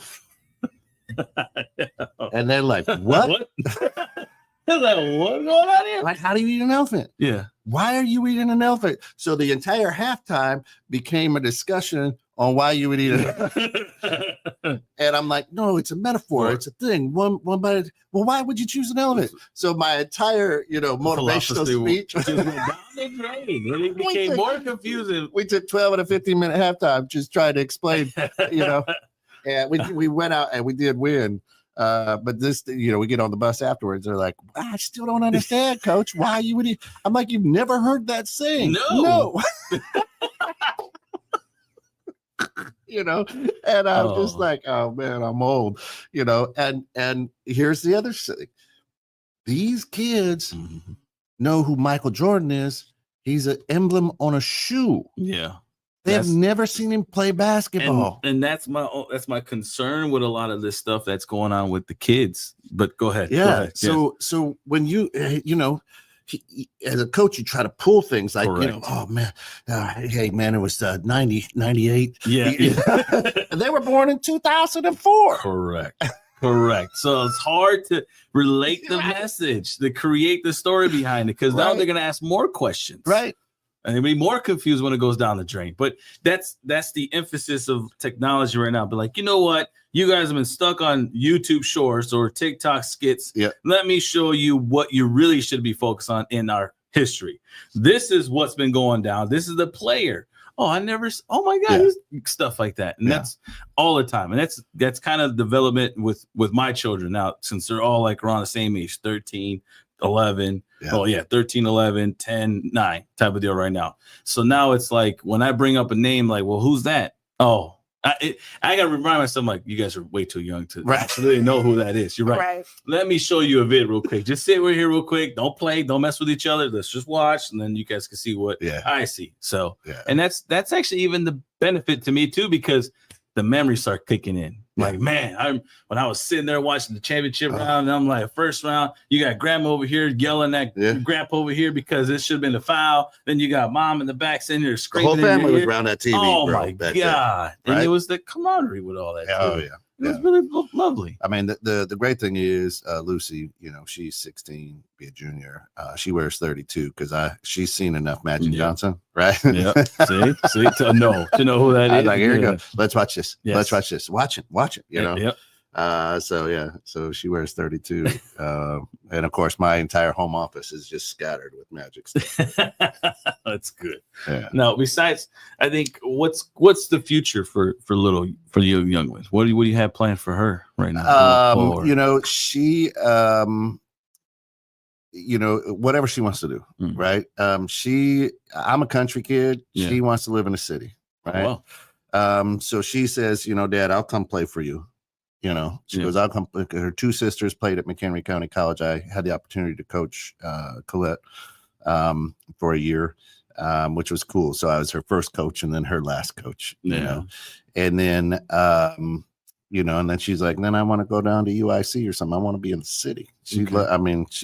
Speaker 2: And they're like, what?
Speaker 1: They're like, what's going on here?
Speaker 2: Like, how do you eat an elephant?
Speaker 1: Yeah.
Speaker 2: Why are you eating an elephant? So the entire halftime became a discussion on why you would eat it. And I'm like, no, it's a metaphor. It's a thing. One bite. Well, why would you choose an elephant? So my entire, motivational speech
Speaker 1: just went down the drain. And it became more confusing.
Speaker 2: We took 12 and a 15-minute halftime just trying to explain, and we went out and we did win. But this, we get on the bus afterwards. They're like, I still don't understand, Coach. Why you would eat? I'm like, you've never heard that saying.
Speaker 1: No.
Speaker 2: And I'm just like, oh man, I'm old, and here's the other thing. These kids know who Michael Jordan is. He's an emblem on a shoe.
Speaker 1: Yeah.
Speaker 2: They have never seen him play basketball.
Speaker 1: And that's my concern with a lot of this stuff that's going on with the kids. But go ahead.
Speaker 2: Yeah.
Speaker 1: Go ahead.
Speaker 2: So when you, as a coach, you try to pull things like, oh man, hey man, it was 98.
Speaker 1: Yeah.
Speaker 2: And they were born in 2004.
Speaker 1: Correct. So it's hard to relate the message, to create the story behind it, because now they're going to ask more questions.
Speaker 2: Right.
Speaker 1: And they'll be more confused when it goes down the drain. But that's the emphasis of technology right now. But like, you know what? You guys have been stuck on YouTube Shorts or TikTok skits.
Speaker 2: Yeah.
Speaker 1: Let me show you what you really should be focused on in our history. This is what's been going down. This is the player. Oh my God, stuff like that. And that's all the time. And that's kind of development with my children now, since they're all like around the same age, 13, 11. Yeah. Oh, yeah, 13, 11, 10, 9 type of deal right now. So now it's like when I bring up a name, like, well, who's that? Oh, I got to remind myself, like, you guys are way too young to actually know who that is. You're right. Let me show you a vid real quick. Just sit right here real quick. Don't play. Don't mess with each other. Let's just watch, and then you guys can see what I see. So, and that's actually even the benefit to me, too, because the memories start kicking in. Like, man, when I was sitting there watching the championship round, and I'm like, first round, you got grandma over here yelling at grandpa over here because it should have been a foul. Then you got mom in the back sitting there screaming.
Speaker 2: The whole family was around that TV.
Speaker 1: Oh, my God. And it was the camaraderie with all that.
Speaker 2: Oh, yeah.
Speaker 1: It was really lovely.
Speaker 2: I mean, the great thing is Lucy, she's 16, be a junior. She wears 32 because she's seen enough Magic Johnson, right?
Speaker 1: Yeah. See, to know who that is.
Speaker 2: Like, here you go. Let's watch this. Yes. Let's watch this. Watch it. You know.
Speaker 1: Yep.
Speaker 2: So she wears 32, and of course my entire home office is just scattered with Magic stuff.
Speaker 1: That's good. Yeah. Now, besides, I think what's the future for you young ones? What do you have planned for her right now?
Speaker 2: She whatever she wants to do, right? I'm a country kid. She wants to live in a city, right? Wow. So she says, Dad, I'll come play for you. She goes, I'll come. Her two sisters played at McHenry County College. I had the opportunity to coach Colette for a year, which was cool. So I was her first coach and then her last coach, and then, and then she's like, then I want to go down to UIC or something. I want to be in the city. She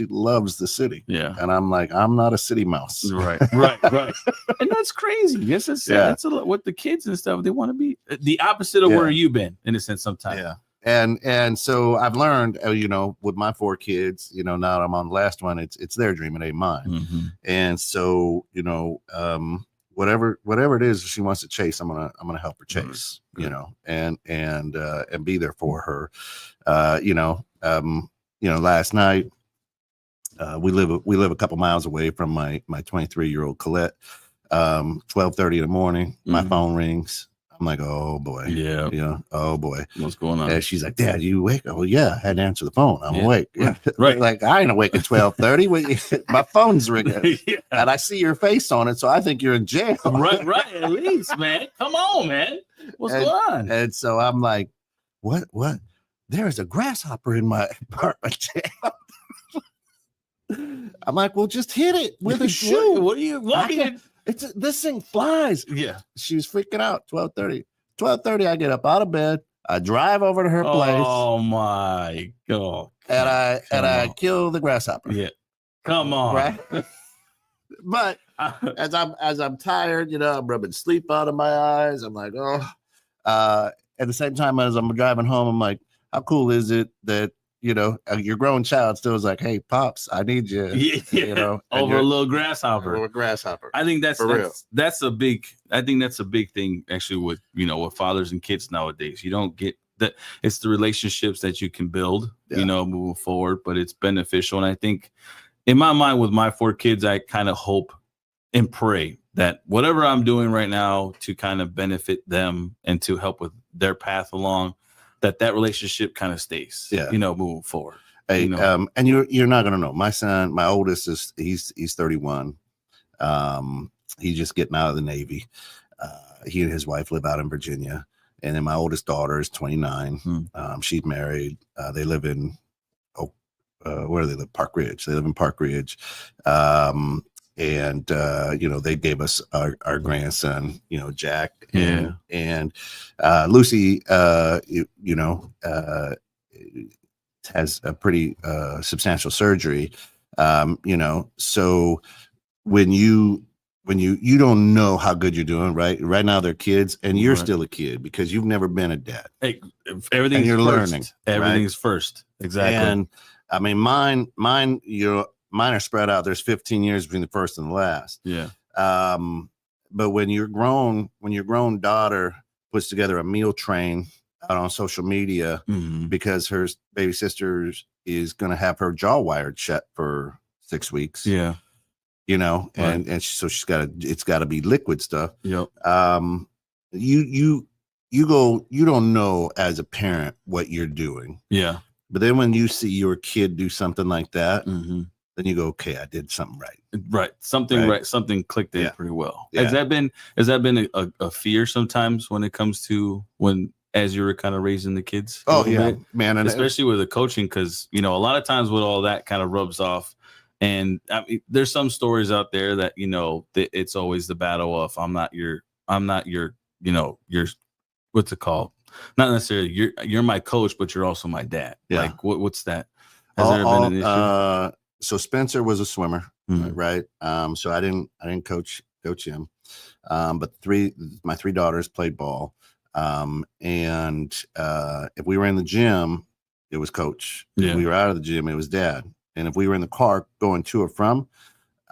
Speaker 2: loves the city. Yeah. And I'm like, I'm not a city mouse.
Speaker 1: Right. And that's crazy. Yes, that's a lot with the kids and stuff. They want to be the opposite of where you've been in a sense sometimes.
Speaker 2: Yeah. And so I've learned, with my 4 kids, now that I'm on the last one, it's their dream, it ain't mine. Mm-hmm. And so, whatever it is she wants to chase, I'm gonna help her chase, and be there for her. Last night, we live a couple miles away from my 23-year-old Colette. 12:30 in the morning, my phone rings. I'm like, oh boy. Yeah. Oh boy.
Speaker 1: What's going on?
Speaker 2: And she's like, Dad, you awake? Oh yeah, I had to answer the phone. I'm awake. Right. Like, I ain't awake at 12:30. My phone's ringing. And I see your face on it, so I think you're in jail.
Speaker 1: Right. At least, man. Come on, man. What's going on?
Speaker 2: And so I'm like, what? There's a grasshopper in my apartment. I'm like, well, just hit it with a shoe.
Speaker 1: What are you walking?
Speaker 2: This thing flies.
Speaker 1: Yeah.
Speaker 2: She was freaking out. 12:30. I get up out of bed. I drive over to her place.
Speaker 1: Oh my God.
Speaker 2: And I kill the grasshopper.
Speaker 1: Yeah. Come on.
Speaker 2: Right. But as I'm tired, I'm rubbing sleep out of my eyes. I'm like, at the same time as I'm driving home, I'm like, how cool is it that your grown child still is like, hey, Pops, I need you.
Speaker 1: Over a little grasshopper.
Speaker 2: Over a grasshopper.
Speaker 1: I think that's a big thing actually with with fathers and kids nowadays. You don't get that. It's the relationships that you can build, moving forward, but it's beneficial. And I think in my mind with my 4 kids, I kind of hope and pray that whatever I'm doing right now to kind of benefit them and to help with their path along, that relationship kind of stays, moving forward.
Speaker 2: Hey, and you're not gonna know. My son, my oldest he's 31. He's just getting out of the Navy. He and his wife live out in Virginia, and then my oldest daughter is 29. She's married. They live in where do they live? Park Ridge. They live in Park Ridge. And they gave us our grandson, Jack, and Lucy, has a pretty substantial surgery, so when you don't know how good you're doing, right now they're kids and you're still a kid because you've never been a dad.
Speaker 1: Hey, you're learning. Everything's first. Exactly.
Speaker 2: And I mean, mine, mine are spread out. There's 15 years between the first and the last.
Speaker 1: Yeah.
Speaker 2: But when your grown daughter puts together a meal train out on social media because her baby sister is going to have her jaw wired shut for 6 weeks.
Speaker 1: Yeah.
Speaker 2: And so it's got to be liquid stuff.
Speaker 1: Yep.
Speaker 2: You don't know as a parent what you're doing.
Speaker 1: Yeah.
Speaker 2: But then when you see your kid do something like that, then you go, okay, I did something right.
Speaker 1: Right. Something clicked in pretty well. Yeah. Has that been a fear sometimes when it comes to as you were kind of raising the kids?
Speaker 2: Oh yeah, man.
Speaker 1: And especially with the coaching, because, a lot of times with all that kind of rubs off. And I mean, there's some stories out there that, it's always the battle of, I'm not your, what's it called? Not necessarily you're my coach, but you're also my dad. Yeah. Like what's that? Has there been an issue?
Speaker 2: So Spencer was a swimmer, right? So I didn't coach him. But my three daughters played ball. And if we were in the gym, it was coach. Yeah. If we were out of the gym, it was dad. And if we were in the car going to or from,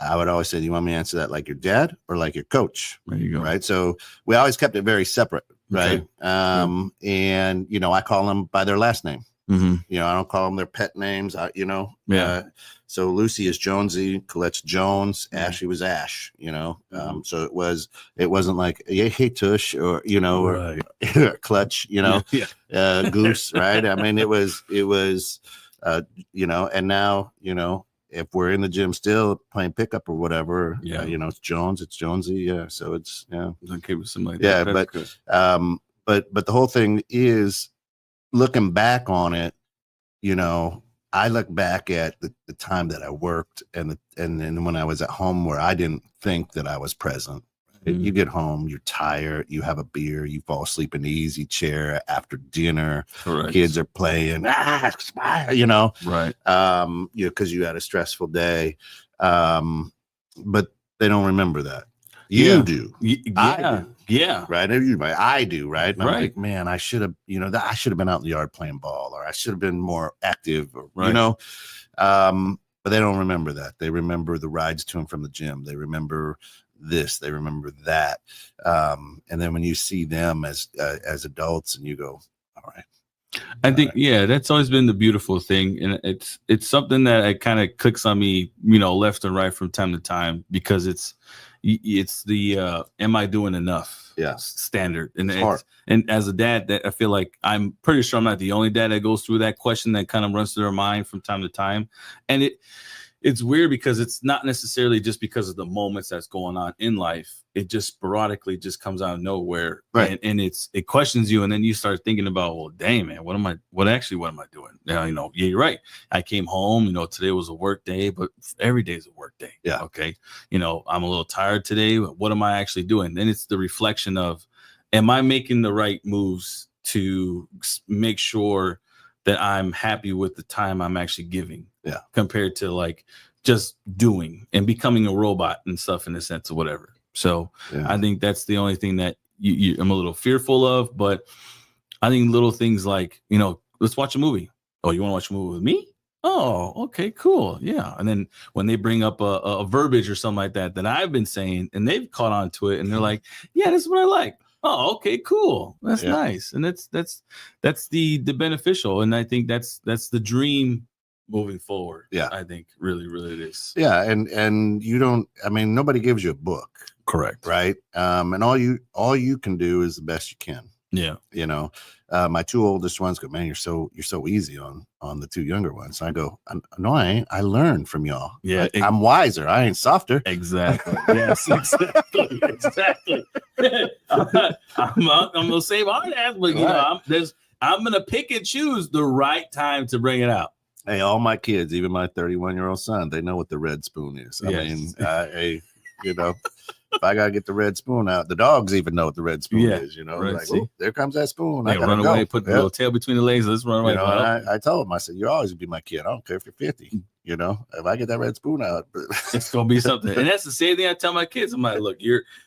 Speaker 2: I would always say, do you want me to answer that like your dad or like your coach?
Speaker 1: There you go.
Speaker 2: Right. So we always kept it very separate. Right. Okay. And, I call them by their last name. Mm-hmm. I don't call them their pet names. So Lucy is Jonesy, Colette's Jones, Ashley was Ash, so it wasn't like, hey, Tush, or, or Clutch, Goose. Right. I mean, it was, and now, if we're in the gym still playing pickup or whatever, it's Jones, it's Jonesy. Yeah. So it's,
Speaker 1: okay with something like
Speaker 2: that. But the whole thing is, looking back on it, I look back at the time that I worked and then when I was at home where I didn't think that I was present. Mm-hmm. You get home, you're tired, you have a beer, you fall asleep in the easy chair after dinner. Correct. Kids are playing, right. Because you had a stressful day. But they don't remember that. You do.
Speaker 1: Yeah. Yeah.
Speaker 2: Right. I do. Right. And I'm like, man, I should have, I should have been out in the yard playing ball, or I should have been more active, or, but they don't remember that. They remember the rides to and from the gym. They remember this, they remember that. And then when you see them as adults and you go, all right.
Speaker 1: I think, that's always been the beautiful thing. And it's something that it kind of clicks on me, left and right from time to time, because it's the am I doing enough standard. And and as a dad, that I feel like I'm pretty sure I'm not the only dad that goes through that question that kind of runs through their mind from time to time. And it's weird because it's not necessarily just because of the moments that's going on in life. It just sporadically just comes out of nowhere. Right. And it questions you. And then you start thinking about, well, dang, man, what am I doing? You're right. I came home, today was a work day, but every day is a work day.
Speaker 2: Yeah.
Speaker 1: Okay. I'm a little tired today. What am I actually doing? Then it's the reflection of, am I making the right moves to make sure that I'm happy with the time I'm actually giving?
Speaker 2: Yeah.
Speaker 1: Compared to like just doing and becoming a robot and stuff in the sense of whatever. So I think that's the only thing that I'm a little fearful of, but I think little things like, let's watch a movie. Oh, you want to watch a movie with me? Oh, okay, cool. Yeah. And then when they bring up a verbiage or something like that I've been saying and they've caught on to it and they're like, yeah, this is what I like. Oh, okay, cool. That's nice. And that's the beneficial. And I think that's the dream moving forward.
Speaker 2: Yeah.
Speaker 1: I think really, really it is.
Speaker 2: Yeah. And nobody gives you a book.
Speaker 1: Correct.
Speaker 2: Right. And all you can do is the best you can.
Speaker 1: Yeah.
Speaker 2: My two oldest ones go, man, you're so easy on the two younger ones. So I go, no, I ain't. I learned from y'all.
Speaker 1: Yeah.
Speaker 2: I'm wiser. I ain't softer.
Speaker 1: Exactly. Yes, exactly. I'm gonna save hard ass, but I'm gonna pick and choose the right time to bring it out.
Speaker 2: Hey, all my kids, even my 31-year-old son, they know what the red spoon is. I mean, if I gotta get the red spoon out, the dogs even know what the red spoon is. Right, like, oh, there comes that spoon. I gotta
Speaker 1: run away, put the little tail between the legs. Let's run away.
Speaker 2: I told him, I said, you'll always be my kid. I don't care if you're 50. If I get that red spoon out,
Speaker 1: it's gonna be something. And that's the same thing I tell my kids. I'm like, look,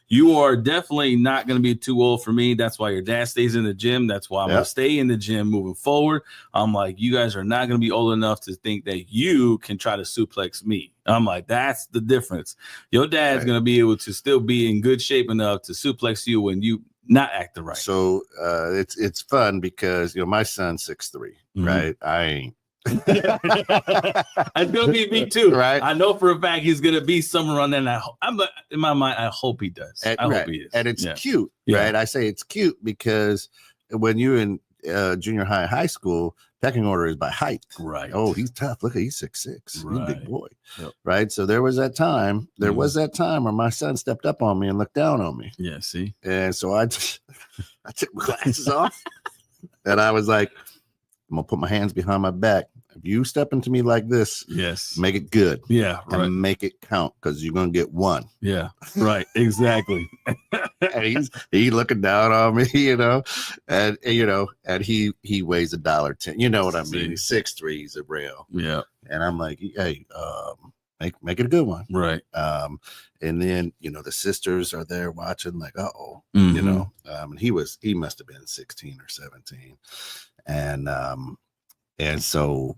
Speaker 1: you are definitely not gonna be too old for me. That's why your dad stays in the gym. That's why I'm gonna stay in the gym moving forward. I'm like, you guys are not gonna be old enough to think that you can try to suplex me. I'm like, that's the difference. Your dad's gonna be able to still be in good shape enough to suplex you when you not acting right.
Speaker 2: So it's fun because my son's 6'3", right? I ain't.
Speaker 1: It's gonna be me too,
Speaker 2: right?
Speaker 1: I know for a fact he's gonna be somewhere on there. And in my mind, I hope he does. I hope he is,
Speaker 2: and it's cute, right? I say it's cute because when you're in junior high school, pecking order is by height.
Speaker 1: Right.
Speaker 2: Oh, he's tough. Look, he's 6'6".
Speaker 1: Right.
Speaker 2: He's a big boy.
Speaker 1: Yep.
Speaker 2: Right. So there was that time. There was that time where my son stepped up on me and looked down on me.
Speaker 1: Yeah. See.
Speaker 2: And so I took my glasses off, and I was like, I'm gonna put my hands behind my back. If you step into me like this,
Speaker 1: yes,
Speaker 2: make it good.
Speaker 1: Yeah, right.
Speaker 2: And make it count, because you're gonna get one.
Speaker 1: Yeah, right. Exactly.
Speaker 2: And he's looking down on me, and he weighs $1.10. You know what I mean? He's 6'3". He's a rail.
Speaker 1: Yeah. And
Speaker 2: I'm like, hey, make it a good one.
Speaker 1: Right.
Speaker 2: And then the sisters are there watching, like, and he must have been 16 or 17, and so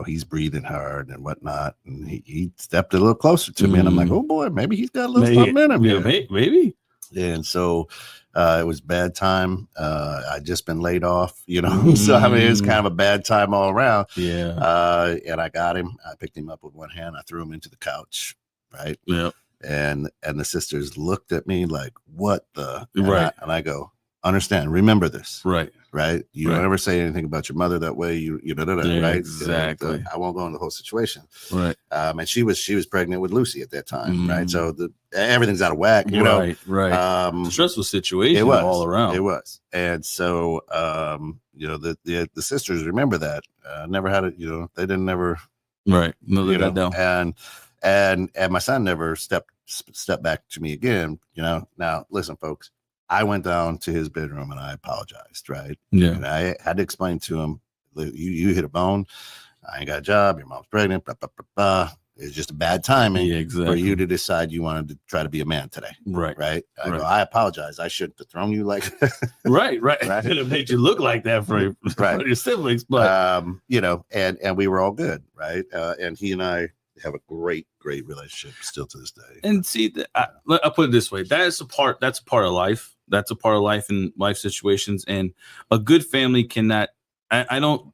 Speaker 2: he's breathing hard and whatnot, and he stepped a little closer to me, and I'm like, oh boy, maybe he's got a little something in him.
Speaker 1: Yeah, maybe.
Speaker 2: And so it was bad time. I'd just been laid off, so I mean, it was kind of a bad time all around.
Speaker 1: Yeah.
Speaker 2: And I got him. I picked him up with one hand. I threw him into the couch. Right.
Speaker 1: Yeah.
Speaker 2: And the sisters looked at me like, what the?
Speaker 1: Right.
Speaker 2: And I go, understand, remember this.
Speaker 1: Right.
Speaker 2: Right. You don't ever say anything about your mother that way. Right.
Speaker 1: Exactly.
Speaker 2: I won't go into the whole situation.
Speaker 1: Right.
Speaker 2: And she was pregnant with Lucy at that time. Right. So everything's out of whack,
Speaker 1: Right. Stressful situation.
Speaker 2: It was
Speaker 1: all around.
Speaker 2: It was. And so, the sisters remember that. Never had it, they didn't never.
Speaker 1: Right. No, they got down.
Speaker 2: And my son never stepped back to me again. Now listen, folks. I went down to his bedroom and I apologized, right?
Speaker 1: Yeah.
Speaker 2: And I had to explain to him, you hit a bone. I ain't got a job. Your mom's pregnant. Blah, blah, blah, blah. It's just a bad timing for you to decide you wanted to try to be a man today.
Speaker 1: Right.
Speaker 2: Right. I apologize. I shouldn't have thrown you like
Speaker 1: Right. I could have made you look like that for your siblings. But
Speaker 2: and we were all good. Right. And he and I have a great relationship still to this day.
Speaker 1: And see, I'll put it this way. That's a part of life. That's a part of life and life situations. And a good family cannot, it's hard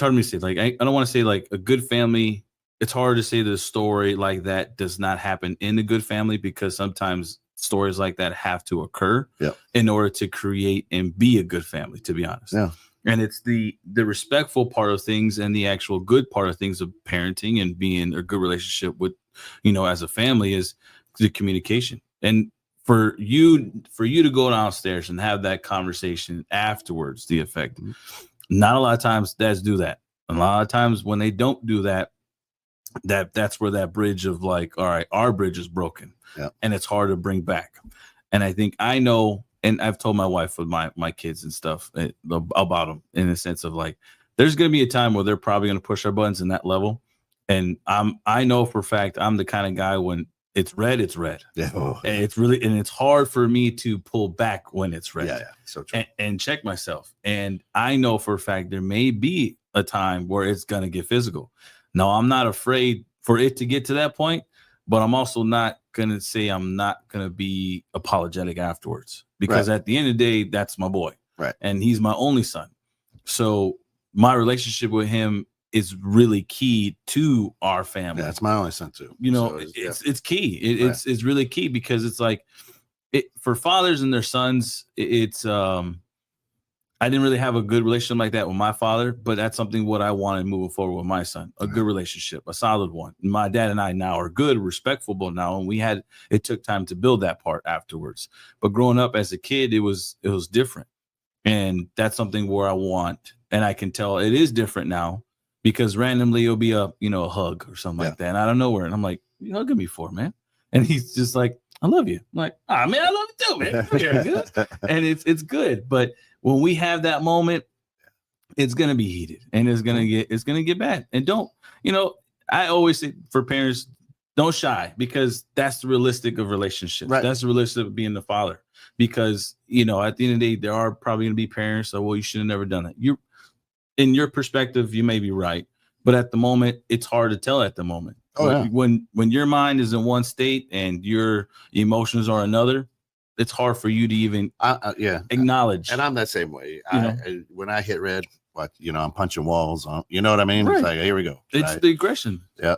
Speaker 1: for me to say, like, I don't want to say like a good family. It's hard to say the story like that does not happen in a good family, because sometimes stories like that have to occur in order to create and be a good family, to be honest.
Speaker 2: Yeah.
Speaker 1: And it's the respectful part of things and the actual good part of things of parenting and being a good relationship with, as a family, is the communication. And for you to go downstairs and have that conversation afterwards, the effect. Not a lot of times dads do that. A lot of times when they don't do that, that's where that bridge of like, all right, our bridge is broken, and it's hard to bring back. And I think I know. And I've told my wife with my kids and stuff about them, in the sense of like, there's going to be a time where they're probably going to push our buttons in that level. And I know for a fact, I'm the kind of guy, when it's red, it's red.
Speaker 2: Yeah.
Speaker 1: And it's hard for me to pull back when it's red.
Speaker 2: Yeah. So true.
Speaker 1: And check myself. And I know for a fact there may be a time where it's going to get physical. Now, I'm not afraid for it to get to that point, but I'm also not going to say I'm not going to be apologetic afterwards, because at the end of the day, that's my boy.
Speaker 2: Right.
Speaker 1: And he's my only son. So my relationship with him is really key to our family.
Speaker 2: Yeah, that's my only son too.
Speaker 1: It's key. It's really key, because it's like, for fathers and their sons, I didn't really have a good relationship like that with my father, but that's something what I wanted moving forward with my son, a good relationship, a solid one. My dad and I now are good, respectful now. And it took time to build that part afterwards. But growing up as a kid, it was different. And that's something where I want, and I can tell it is different now, because randomly it'll be a hug or something like that. And I don't know where. And I'm like, you hugging me for, man? And he's just like, I love you. I'm like, man, I love you too, man. You're good. And it's good. But when we have that moment, it's gonna be heated, and it's gonna get bad. And I always say for parents, don't shy, because that's the realistic of relationships. Right. That's the realistic of being the father, because at the end of the day, there are probably gonna be parents that, well, you should have never done that. In your perspective, you may be right, but at the moment, it's hard to tell at the moment.
Speaker 2: Oh, yeah.
Speaker 1: When your mind is in one state and your emotions are another, it's hard for you to even acknowledge.
Speaker 2: And I'm that same way. When I hit red, I'm punching walls. You know what I mean? Right. It's like, here we go.
Speaker 1: It's the aggression.
Speaker 2: Yeah.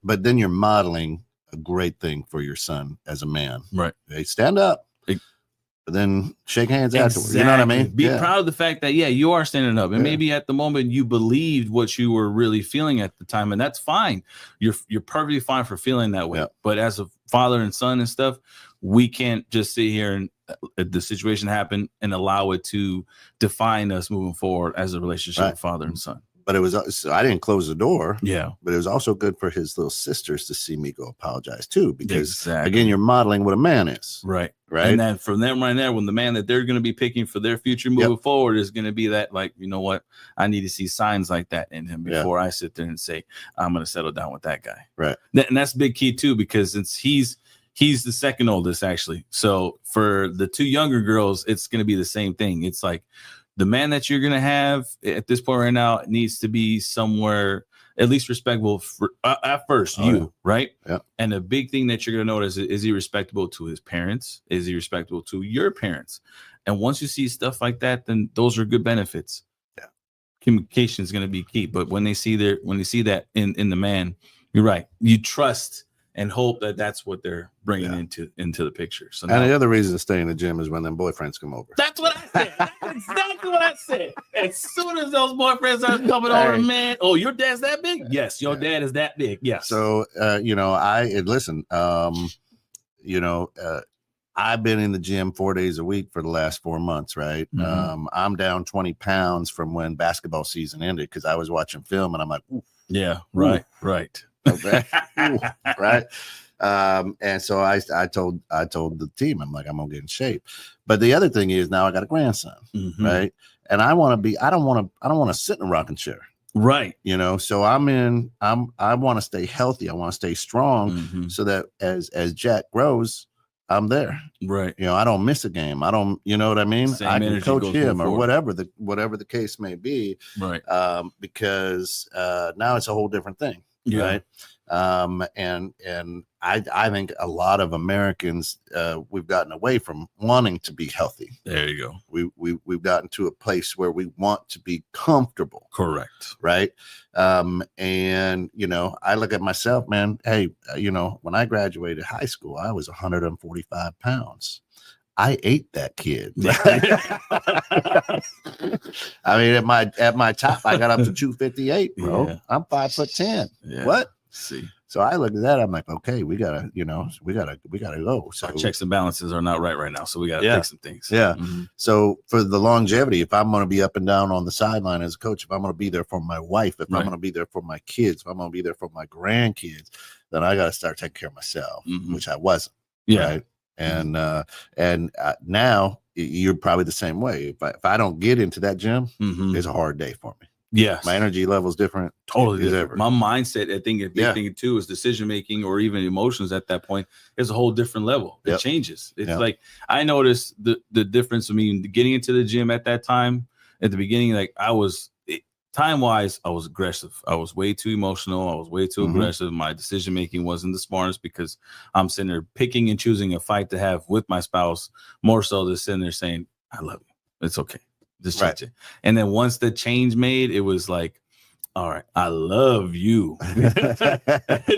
Speaker 2: But then you're modeling a great thing for your son as a man.
Speaker 1: Right.
Speaker 2: Hey, stand up. but then shake hands afterwards. You know what I mean?
Speaker 1: Be proud of the fact that, you are standing up, and maybe at the moment you believed what you were really feeling at the time, and that's fine. You're perfectly fine for feeling that way. Yeah. But as a father and son and stuff, we can't just sit here and the situation happen and allow it to define us moving forward as a relationship with father and son.
Speaker 2: But it was, so I didn't close the door.
Speaker 1: Yeah.
Speaker 2: But it was also good for his little sisters to see me go apologize too, because again, you're modeling what a man is.
Speaker 1: Right. And then from them right there, when the man that they're going to be picking for their future moving forward is going to be that, like, you know what, I need to see signs like that in him before I sit there and say, I'm going to settle down with that guy.
Speaker 2: Right.
Speaker 1: And that's big key too, because he's the second oldest actually. So for the two younger girls, it's going to be the same thing. It's like, the man that you're going to have at this point right now needs to be somewhere at least respectable for, at first, right?
Speaker 2: Yeah.
Speaker 1: And the big thing that you're going to notice is he respectable to his parents? Is he respectable to your parents? And once you see stuff like that, then those are good benefits.
Speaker 2: Yeah.
Speaker 1: Communication is going to be key. But when they see that in the man, you're right. You trust and hope that that's what they're bringing into the picture. So
Speaker 2: and the other reason to stay in the gym is when them boyfriends come over.
Speaker 1: That's what I said. That's exactly what I said. As soon as those boyfriends are coming over, man. Oh, your dad's that big? Yes, your dad is that big. Yes.
Speaker 2: So, I've been in the gym 4 days a week for the last 4 months, right? Mm-hmm. I'm down 20 pounds from when basketball season ended because I was watching film and I'm like, ooh.
Speaker 1: Yeah, right.
Speaker 2: Okay. Right. And so I told the team, I'm like, I'm gonna get in shape. But the other thing is now I got a grandson, right? And I don't want to sit in a rocking chair.
Speaker 1: Right.
Speaker 2: So I want to stay healthy. I want to stay strong so that as Jack grows, I'm there.
Speaker 1: Right.
Speaker 2: I don't miss a game. I don't, you know what I mean?
Speaker 1: Same
Speaker 2: I can coach him or
Speaker 1: forward.
Speaker 2: whatever the case may be.
Speaker 1: Right.
Speaker 2: Because now it's a whole different thing.
Speaker 1: Yeah.
Speaker 2: Right. And I think a lot of Americans, we've gotten away from wanting to be healthy.
Speaker 1: There you go.
Speaker 2: We've gotten to a place where we want to be comfortable.
Speaker 1: Correct.
Speaker 2: Right. And, I look at myself, man, hey, when I graduated high school, I was 145 pounds. I ate that kid. I mean, at my top, I got up to 258, bro. Yeah. I'm 5'10". Yeah. What?
Speaker 1: See.
Speaker 2: So I look at that. I'm like, okay, we gotta go. So
Speaker 1: our checks and balances are not right now. So we gotta fix some things.
Speaker 2: Yeah. Mm-hmm. So for the longevity, if I'm going to be up and down on the sideline as a coach, if I'm going to be there for my wife, if I'm going to be there for my kids, if I'm going to be there for my grandkids, then I got to start taking care of myself, which I wasn't.
Speaker 1: Yeah.
Speaker 2: Right? And now you're probably the same way. If I don't get into that gym, it's a hard day for me.
Speaker 1: Yes.
Speaker 2: My energy level is different.
Speaker 1: Totally different. My mindset, I think, a big thing too, is decision making or even emotions at that point is a whole different level. It changes. It's like I noticed the difference. I mean, getting into the gym at that time, at the beginning, like time-wise, I was aggressive. I was way too emotional. I was way too aggressive. My decision-making wasn't the smartest because I'm sitting there picking and choosing a fight to have with my spouse, more so than sitting there saying, I love you. It's okay. Just change it. And then once the change made, it was like, all right, I love you. And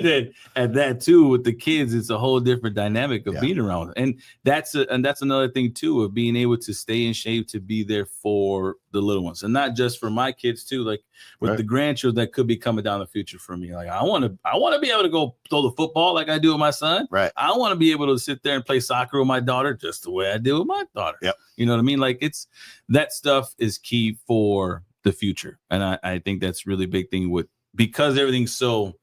Speaker 1: then at that too, with the kids, it's a whole different dynamic of being around. And that's another thing too, of being able to stay in shape, to be there for the little ones, and not just for my kids too, like with the grandchildren that could be coming down the future for me. Like I want to be able to go throw the football like I do with my son.
Speaker 2: Right.
Speaker 1: I want to be able to sit there and play soccer with my daughter just the way I do with my daughter.
Speaker 2: Yep.
Speaker 1: You know what I mean? Like that stuff is key for the future. And I think that's really big thing because everything's so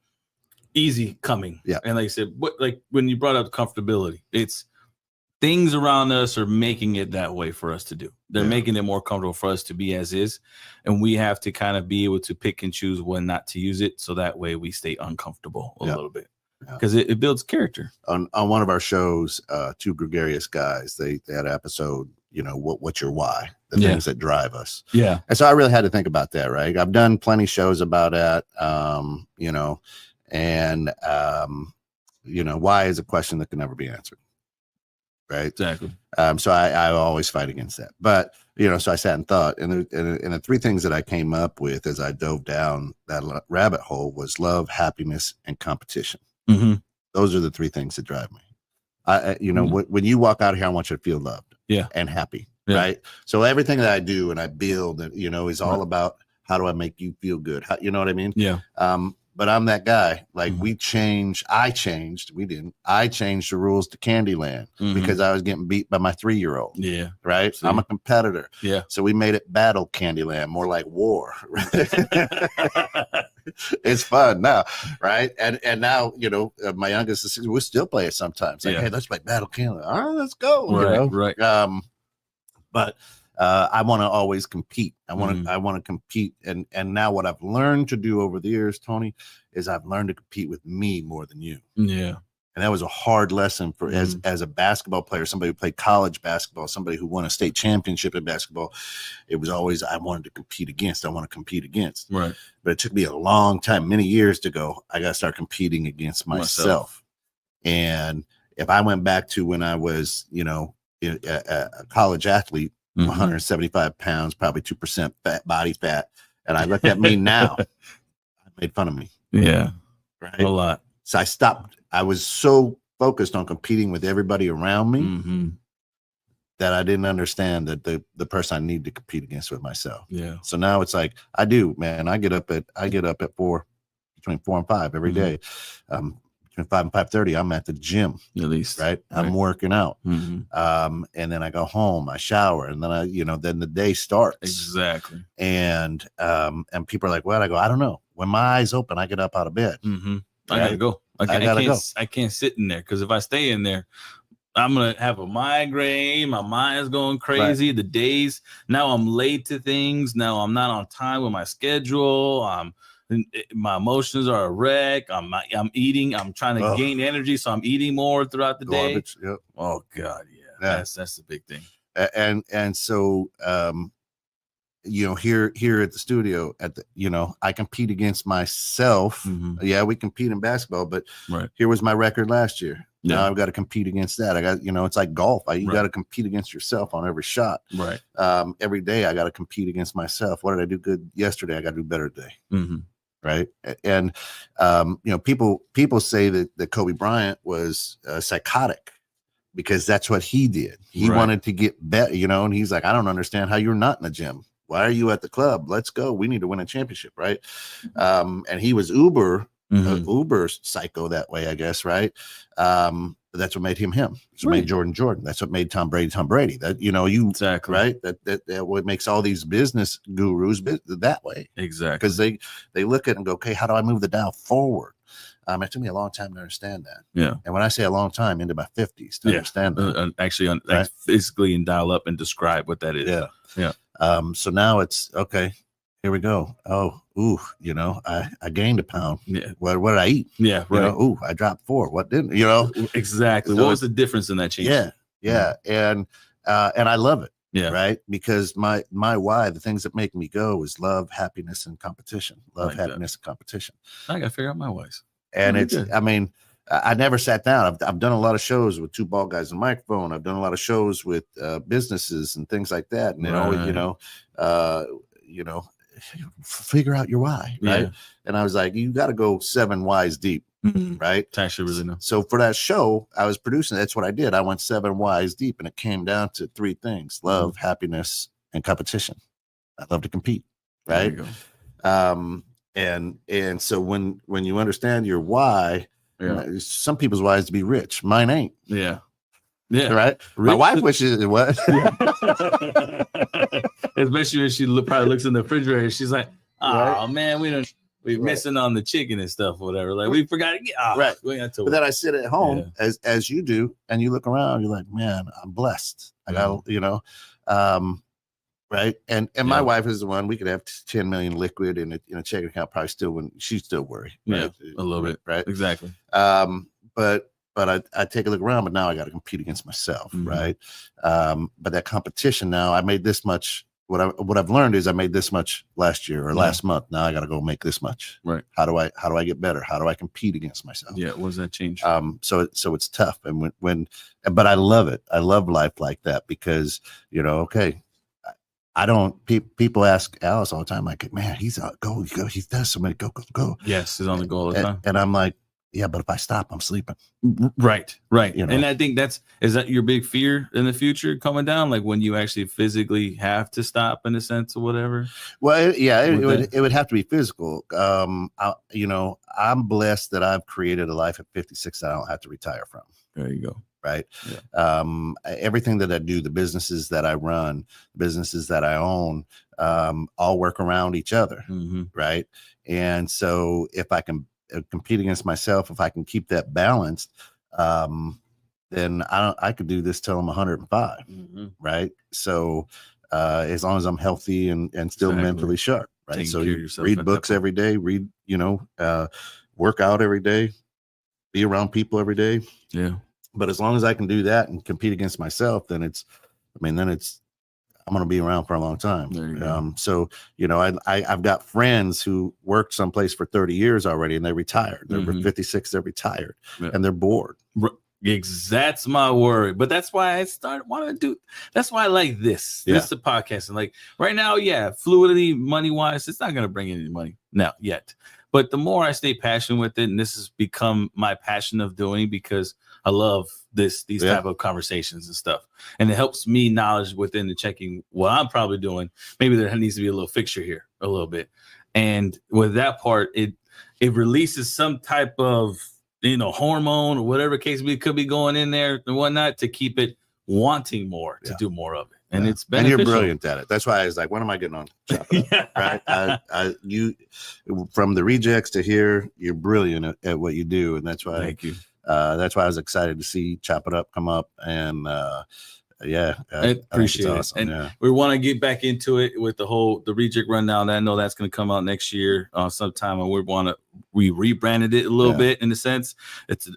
Speaker 1: easy coming.
Speaker 2: Yeah.
Speaker 1: And like I said, like when you brought up comfortability, it's things around us are making it that way for us to do. They're making it more comfortable for us to be as is. And we have to kind of be able to pick and choose when not to use it. So that way we stay uncomfortable a little bit. Because it builds character.
Speaker 2: On one of our shows, two gregarious guys, they had an episode, what's your why? The things that drive us.
Speaker 1: Yeah.
Speaker 2: And so I really had to think about that, right? I've done plenty of shows about that, why is a question that can never be answered, right?
Speaker 1: Exactly.
Speaker 2: So I always fight against that. But, so I sat and thought, and the three things that I came up with as I dove down that rabbit hole was love, happiness, and competition. Mm-hmm. Those are the three things that drive me. When you walk out of here, I want you to feel loved. and happy. Right. So everything that I do and I build, is all about how do I make you feel good? How, you know what I mean?
Speaker 1: Yeah.
Speaker 2: But I'm that guy. Like I changed the rules to Candyland because I was getting beat by my 3-year-old.
Speaker 1: Yeah.
Speaker 2: Right.
Speaker 1: See?
Speaker 2: I'm a competitor.
Speaker 1: Yeah.
Speaker 2: So we made it Battle Candyland, more like war. It's fun now. Right. And now, my youngest sister, we'll still play it sometimes. Like, hey, let's play Battle Candyland. All right, let's go.
Speaker 1: Right.
Speaker 2: But I want to always compete. I want to compete. And now what I've learned to do over the years, Tony, is I've learned to compete with me more than you.
Speaker 1: Yeah.
Speaker 2: And that was a hard lesson for as a basketball player, somebody who played college basketball, somebody who won a state championship in basketball. It was always I wanted to compete against.
Speaker 1: Right.
Speaker 2: But it took me a long time, many years to go. I got to start competing against myself. And if I went back to when I was, a college athlete, 175 pounds, probably 2% body fat, and I look at me now, I made fun of me.
Speaker 1: Yeah.
Speaker 2: Right.
Speaker 1: A lot.
Speaker 2: So I stopped. I was so focused on competing with everybody around me that I didn't understand that the person I need to compete against with myself.
Speaker 1: Yeah.
Speaker 2: So now it's like I do, man. I get up at 4, between 4 and 5 every day. Between 5 and 5:30, I'm at the gym.
Speaker 1: At least.
Speaker 2: Right. I'm working out. And then I go home, I shower, and then then the day starts.
Speaker 1: Exactly.
Speaker 2: And people are like, "What?" I go, "I don't know. When my eyes open, I get up out of bed.
Speaker 1: I gotta go. I can't sit in there because if I stay in there, I'm gonna have a migraine. My mind's going crazy. Right. The days now I'm late to things. Now I'm not on time with my schedule. My emotions are a wreck. I'm eating. I'm trying to gain energy, so I'm eating more throughout the day.
Speaker 2: Yep.
Speaker 1: Oh God, yeah. That's the big thing.
Speaker 2: And so here at the studio I compete against myself. Yeah, we compete in basketball, but here was my record last year. Now I've got to compete against that. I got, it's like golf. You got to compete against yourself on every shot.
Speaker 1: Right.
Speaker 2: Every day I got to compete against myself. What did I do good yesterday? I got to do better today. Right. And people say that Kobe Bryant was psychotic because that's what he did. He wanted to get better, and he's like, I don't understand how you're not in the gym. Why are you at the club? Let's go. We need to win a championship, right? And he was uber psycho that way, I guess, right? But that's what made him him. That's what made Jordan. That's what made Tom Brady. That
Speaker 1: exactly
Speaker 2: right. That what makes all these business gurus that way.
Speaker 1: Exactly,
Speaker 2: because they look at it and go, okay, how do I move the dial forward? It took me a long time to understand that.
Speaker 1: Yeah.
Speaker 2: And when I say a long time, into my 50s to understand that.
Speaker 1: Actually, physically and dial up and describe what that is.
Speaker 2: Yeah.
Speaker 1: Yeah.
Speaker 2: So now it's okay. Here we go. Oh, I gained a pound.
Speaker 1: Yeah.
Speaker 2: What did I eat?
Speaker 1: Yeah. Right.
Speaker 2: I dropped 4. What didn't?
Speaker 1: Exactly. So what was the difference in that change?
Speaker 2: Yeah. And I love it.
Speaker 1: Yeah.
Speaker 2: Right. Because my why, the things that make me go is love, happiness, and competition. Love, happiness, and competition.
Speaker 1: I got to figure out my whys.
Speaker 2: And I never sat down. I've done a lot of shows with 2 bald guys and a microphone. I've done a lot of shows with businesses and things like that. And figure out your why, right? And I was like, you got to go 7 whys deep, right?
Speaker 1: I actually really know.
Speaker 2: So for that show I was producing, that's what I did. I went 7 whys deep, and it came down to 3 things: love, happiness, and competition. I love to compete, right? And so when you understand your why, some people's why is to be rich. Mine ain't.
Speaker 1: Yeah.
Speaker 2: Right. My wife wishes it was.
Speaker 1: Especially when she probably looks in the refrigerator. She's like, "Oh man, we're missing on the chicken and stuff, or whatever. Like we forgot to get right."
Speaker 2: But then I sit at home as you do, and you look around. You're like, "Man, I'm blessed. I got right." And my wife is the one. We could have 10 million liquid in a checking account. Probably still wouldn't. She'd still worry. Right?
Speaker 1: A little bit.
Speaker 2: Right.
Speaker 1: Exactly.
Speaker 2: But I take a look around, but now I got to compete against myself, right? But that competition now, I made this much. What I've learned is I made this much last year or last month. Now I got to go make this much.
Speaker 1: Right.
Speaker 2: How do I get better? How do I compete against myself?
Speaker 1: Yeah. What does that change?
Speaker 2: So it's tough. And but I love it. I love life like that because, okay. I don't. People ask Alice all the time, like, man, he's on go. He does so many go.
Speaker 1: Yes, he's on the go all the time.
Speaker 2: And I'm like, Yeah, but if I stop, I'm sleeping.
Speaker 1: Right. You know? And I think is that your big fear in the future coming down? Like when you actually physically have to stop in a sense or whatever?
Speaker 2: Well, it would have to be physical. I'm blessed that I've created a life at 56 that I don't have to retire from.
Speaker 1: There you go.
Speaker 2: Right. Yeah. Everything that I do, the businesses that I run, businesses that I own, all work around each other.
Speaker 1: Mm-hmm.
Speaker 2: Right. And so if I can compete against myself, if I can keep that balanced, then I could do this till I'm 105.
Speaker 1: Mm-hmm.
Speaker 2: Right. So as long as I'm healthy and still mentally sharp. Right.
Speaker 1: Taking
Speaker 2: so
Speaker 1: you
Speaker 2: read books every day, work out every day, be around people every day.
Speaker 1: Yeah.
Speaker 2: But as long as I can do that and compete against myself, then I'm going to be around for a long time. So, I've got friends who worked someplace for 30 years already and they retired. They're 56, they're retired and they're bored.
Speaker 1: That's my worry. But that's why I started wanting to do, that's why I like this. This is a podcast. And like right now, fluidity, money wise, it's not going to bring in any money now yet. But the more I stay passionate with it, and this has become my passion of doing because I love these type of conversations and stuff. And it helps me knowledge within the checking what I'm probably doing. Maybe there needs to be a little fixture here a little bit. And with that part, it releases some type of, hormone or whatever case we could be going in there and whatnot to keep it wanting more to do more of it. And it's beneficial.
Speaker 2: And you're brilliant at it. That's why I was like, when am I getting on? Right? You from the rejects to here, you're brilliant at what you do. And that's why
Speaker 1: thank you.
Speaker 2: That's why I was excited to see Chop It Up come up. And I
Speaker 1: appreciate it. Awesome. And we want to get back into it with the reject rundown. I know that's going to come out next year sometime, and we rebranded it a little bit in a sense.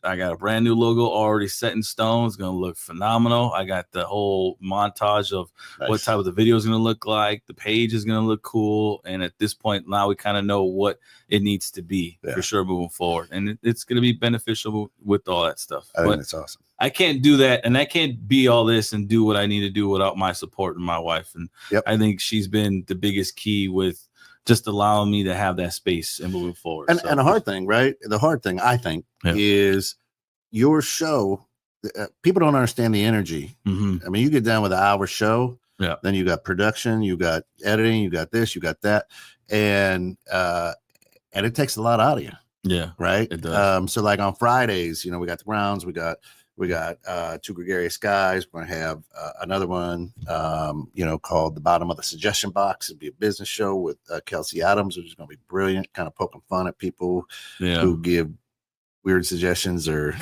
Speaker 1: I got a brand new logo already set in stone. It's going to look phenomenal. I got the whole montage of what type of the video is going to look like. The page is going to look cool. And at this point now we kind of know what it needs to be for sure moving forward. And it's going to be beneficial with all that stuff.
Speaker 2: I think that's awesome.
Speaker 1: I can't do that, and I can't be all this and do what I need to do without my support and my wife. And I think she's been the biggest key with just allowing me to have that space and moving forward.
Speaker 2: And the hard thing, right? The hard thing, I think, is your show. People don't understand the energy.
Speaker 1: Mm-hmm.
Speaker 2: I mean, you get done with an hour show, then you got production, you got editing, you got this, you got that, and it takes a lot out of you.
Speaker 1: Yeah,
Speaker 2: right.
Speaker 1: It does.
Speaker 2: So like on Fridays, we got the Browns, we got Two Gregarious Guys. We're gonna have another one, called The Bottom of the Suggestion Box. It'll be a business show with Kelsey Adams, which is gonna be brilliant, kind of poking fun at people who give weird suggestions or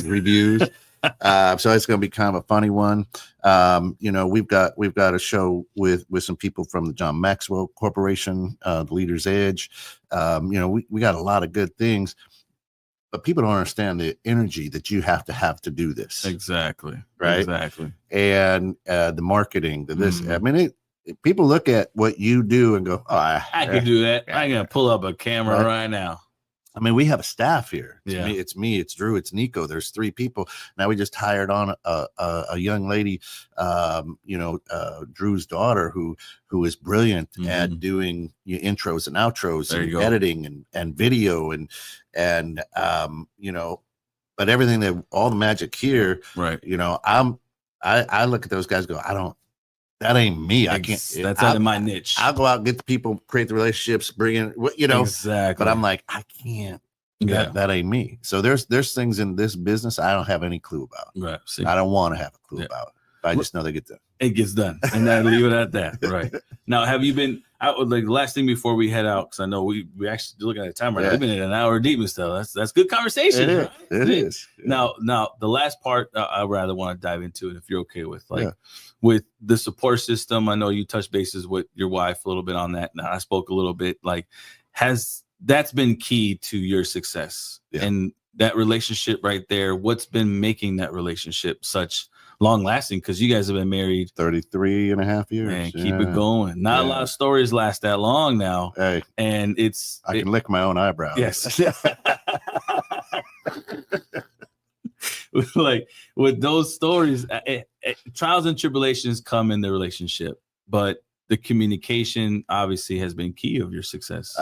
Speaker 2: reviews. So it's gonna be kind of a funny one. We've got a show with some people from the John Maxwell Corporation, The Leader's Edge. We got a lot of good things. But people don't understand the energy that you have to do this.
Speaker 1: Exactly.
Speaker 2: Right.
Speaker 1: Exactly.
Speaker 2: And the marketing, this. I mean, people look at what you do and go, "Oh,
Speaker 1: I can do that. I'm gonna pull up a camera right now."
Speaker 2: I mean, we have a staff here.
Speaker 1: It's
Speaker 2: me, it's Drew, it's Nico. There's 3 people. Now we just hired on a young lady, Drew's daughter, who is brilliant at doing intros and outros and editing and video and but everything all the magic here,
Speaker 1: right?
Speaker 2: I look at those guys and go, that ain't me. I can't.
Speaker 1: That's out of my niche.
Speaker 2: I'll go out and get the people, create the relationships, bring in,
Speaker 1: exactly.
Speaker 2: But I'm like, I can't. That ain't me. So there's things in this business I don't have any clue about.
Speaker 1: Right. See.
Speaker 2: I don't want to have a clue about. But I just know they get done.
Speaker 1: It gets done, and I leave it at that. Right. Now, have you been out? Like the last thing before we head out, because I know we actually looking at the time right now. We've been at an hour deep and stuff. That's good conversation.
Speaker 2: It is.
Speaker 1: Now the last part I rather want to dive into it if you're okay with with the support system. I know you touched bases with your wife a little bit on that. Now I spoke a little bit. That's been key to your success and that relationship right there. What's been making that relationship such long lasting? Because you guys have been married
Speaker 2: 33 and a half years.
Speaker 1: And keep it going. Not a lot of stories last that long now.
Speaker 2: Hey,
Speaker 1: and I
Speaker 2: can lick my own eyebrows.
Speaker 1: Yes. Like with those stories, trials and tribulations come in the relationship, but the communication obviously has been key of your success.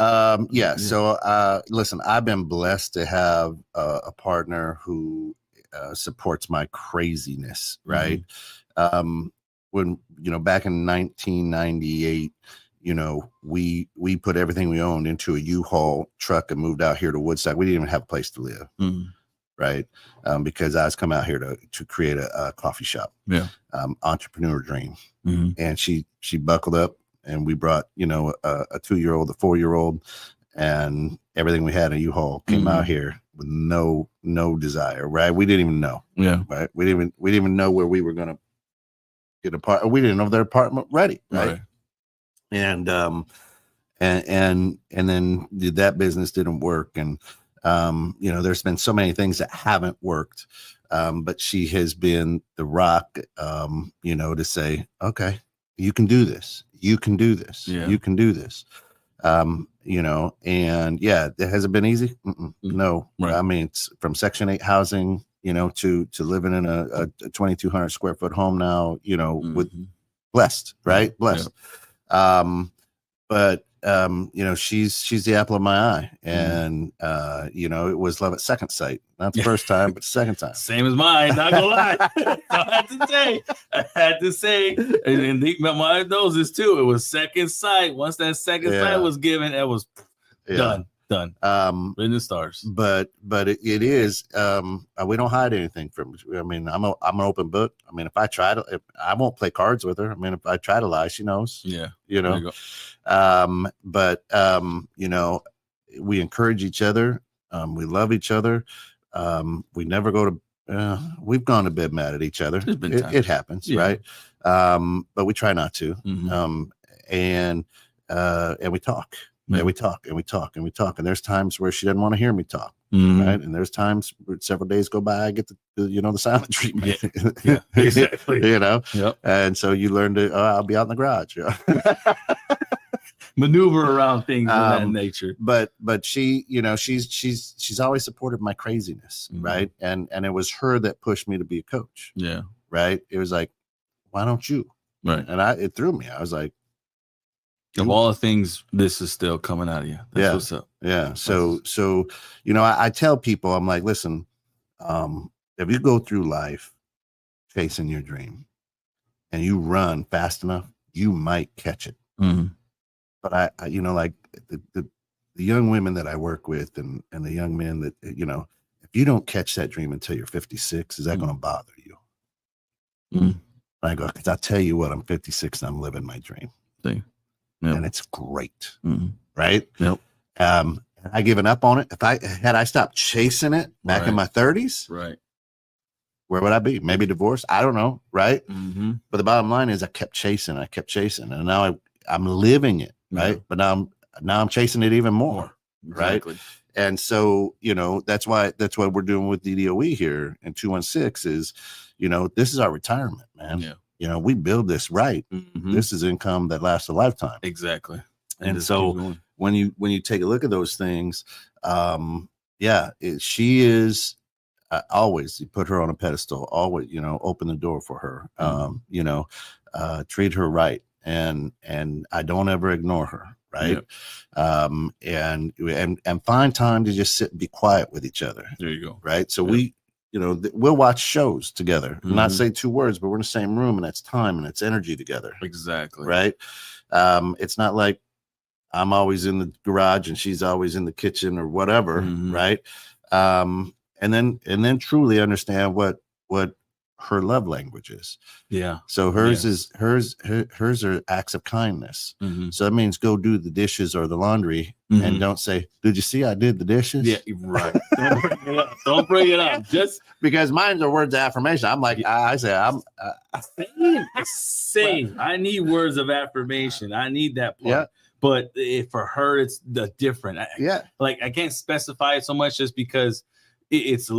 Speaker 2: Yeah. So listen, I've been blessed to have a partner who supports my craziness, right? When, back in 1998, we put everything we owned into a U-Haul truck and moved out here to Woodstock. We didn't even have a place to live, right? Because I was come out here to create a coffee shop, entrepreneur dream. And she buckled up, and we brought, a 2-year-old, a 4-year-old, and everything we had in U-Haul came out here with no desire, right? We didn't even know, right? We didn't even know where we were going to get a part. We didn't know their apartment ready, right? And then that business didn't work, and there's been so many things that haven't worked, but she has been the rock, to say, okay, you can do this, you can do this, you can do this, and it hasn't been easy. No, right. I mean, it's from Section 8 housing, to living in a 2,200 square foot home now, with blessed, right? Blessed. But she's the apple of my eye, and it was love at second sight, not the first time, but the second time.
Speaker 1: Same as mine, not gonna lie. I had to say, and my noses too. It was second sight. Once that second sight was given, it was done. In the stars.
Speaker 2: But it is. We don't hide anything from. I mean, I'm an open book. I mean, I won't play cards with her. I mean, if I try to lie, she knows.
Speaker 1: Yeah.
Speaker 2: But we encourage each other. We love each other. We never go to. We've gone to bed mad at each other. It happens, right? But we try not to. And we talk. And we talk and we talk and we talk. And there's times where she doesn't want to hear me talk. Right. And there's times where several days go by, I get the silent treatment.
Speaker 1: Yeah, exactly.
Speaker 2: And so you learn to, I'll be out in the garage.
Speaker 1: Maneuver around things of that nature.
Speaker 2: But she, she's always supported my craziness. Right. And it was her that pushed me to be a coach.
Speaker 1: Yeah.
Speaker 2: Right. It was like, why don't you?
Speaker 1: Right.
Speaker 2: And it threw me. I was like,
Speaker 1: of all the things, this is still coming out of you. That's what's up.
Speaker 2: Yeah. So, I tell people, I'm like, listen, if you go through life chasing your dream and you run fast enough, you might catch it. But I like the young women that I work with and the young men that, if you don't catch that dream until you're 56, is that going to bother you? I go, because I tell you what, I'm 56 and I'm living my dream. And it's great. Right.
Speaker 1: Yep.
Speaker 2: I given up on it. If I stopped chasing it back in my 30s,
Speaker 1: right,
Speaker 2: where would I be? Maybe divorced. I don't know. Right. But the bottom line is I kept chasing, and now I'm living it. Right. But now I'm chasing it even more.
Speaker 1: Exactly.
Speaker 2: Right. And so, that's what we're doing with DDOE here in 216 is, this is our retirement, man.
Speaker 1: Yeah.
Speaker 2: We build this right. This is income that lasts a lifetime.
Speaker 1: Exactly.
Speaker 2: And so when you take a look at those things, she is always, you put her on a pedestal, always, open the door for her, treat her right. And I don't ever ignore her. Right. Yep. And find time to just sit and be quiet with each other.
Speaker 1: There you go.
Speaker 2: Right. So we'll watch shows together, not say 2 words, but we're in the same room, and that's time and it's energy together.
Speaker 1: Exactly.
Speaker 2: Right. It's not like I'm always in the garage and she's always in the kitchen or whatever. Right. And then truly understand what her love language is.
Speaker 1: Yeah.
Speaker 2: So hers are acts of kindness. So that means go do the dishes or the laundry and don't say, did you see I did the dishes?
Speaker 1: Yeah, right. Don't bring it up. Just
Speaker 2: because mine are words of affirmation. I'm like, I say I'm
Speaker 1: same. I need words of affirmation. I need that part. Yeah. But for her, it's the different. Like I can't specify it so much just because it's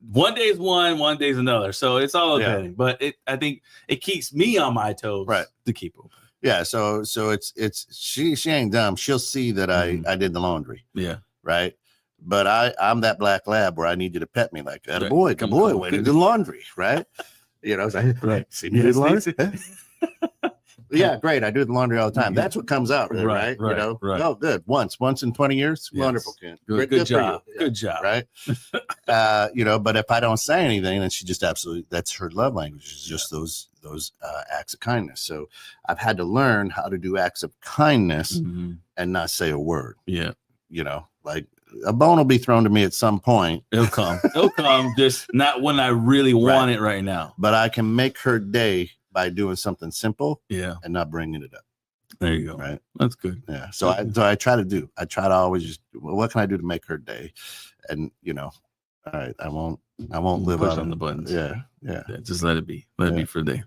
Speaker 1: one day is one day is another. So it's all okay. But I think it keeps me on my toes to keep open.
Speaker 2: Yeah. So it's she ain't dumb. She'll see that I did the laundry.
Speaker 1: Yeah.
Speaker 2: Right. But I'm that black lab where I need you to pet me like that. Right. Boy, come way to do laundry. Right.
Speaker 1: Right.
Speaker 2: See me do laundry. Yeah, great. I do the laundry all the time. That's what comes out, right? You know, oh, good. Once in 20 years. Yes. Wonderful, Kent.
Speaker 1: Good job. Good job.
Speaker 2: Right. You know, but if I don't say anything, then she just absolutely, that's her love language, is just those acts of kindness. So I've had to learn how to do acts of kindness and not say a word.
Speaker 1: Yeah.
Speaker 2: You know, like a bone will be thrown to me at some point.
Speaker 1: It'll come. It'll come. Just not when I really want it right now.
Speaker 2: But I can make her day by doing something simple.
Speaker 1: Yeah.
Speaker 2: And not bringing it up.
Speaker 1: There you go.
Speaker 2: Right.
Speaker 1: That's good.
Speaker 2: Yeah. So I try to always just, well, what can I do to make her day? And, you know, all right, I won't live
Speaker 1: push on the buttons.
Speaker 2: Yeah.
Speaker 1: Just let it be. Let it be for a day.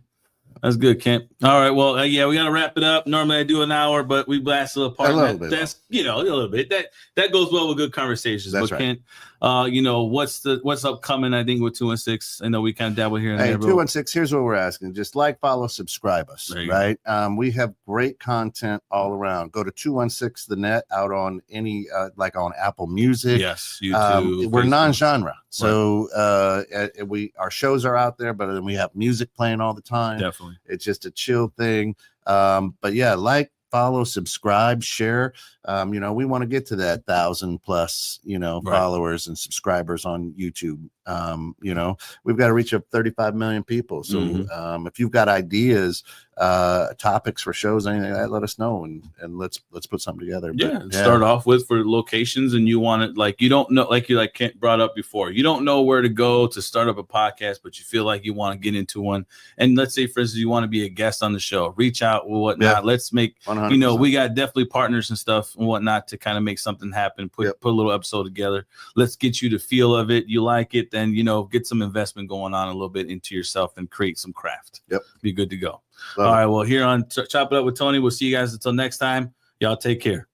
Speaker 1: That's good, Kent. All right. Well, we got to wrap it up. Normally I do an hour, but we blast a little part. That's a little bit. That goes well with good conversations.
Speaker 2: That's
Speaker 1: but
Speaker 2: right.
Speaker 1: Kent, you know, what's upcoming? I think with 216. I know we kind of dabble here and there.
Speaker 2: 216. Here's what we're asking: just like, follow, subscribe us. Right. We have great content all around. Go to 216 the net out on any like on Apple Music.
Speaker 1: Yes, YouTube.
Speaker 2: We're non-genre, so our shows are out there, but then we have music playing all the time.
Speaker 1: Definitely.
Speaker 2: It's just a chill thing. But yeah, like, follow, subscribe, share. You know, we want to get to that 1,000+ followers and subscribers on YouTube. You know, we've got to reach up 35 million people. So if you've got ideas, topics for shows, anything like that, let us know and let's put something together.
Speaker 1: Start off with for locations, and you want it, like, you don't know, like Kent brought up before, you don't know where to go to start up a podcast, but you feel like you want to get into one. And let's say, for instance, you want to be a guest on the show, reach out or whatnot. Let's make 100%. You know, we got definitely partners and stuff and whatnot to kind of make something happen, put a little episode together. Let's get you the feel of it. You like it, then, you know, get some investment going on a little bit into yourself and create some craft. Be good to go. All right. Well, here on Chop It Up with Tony, we'll see you guys until next time. Y'all take care.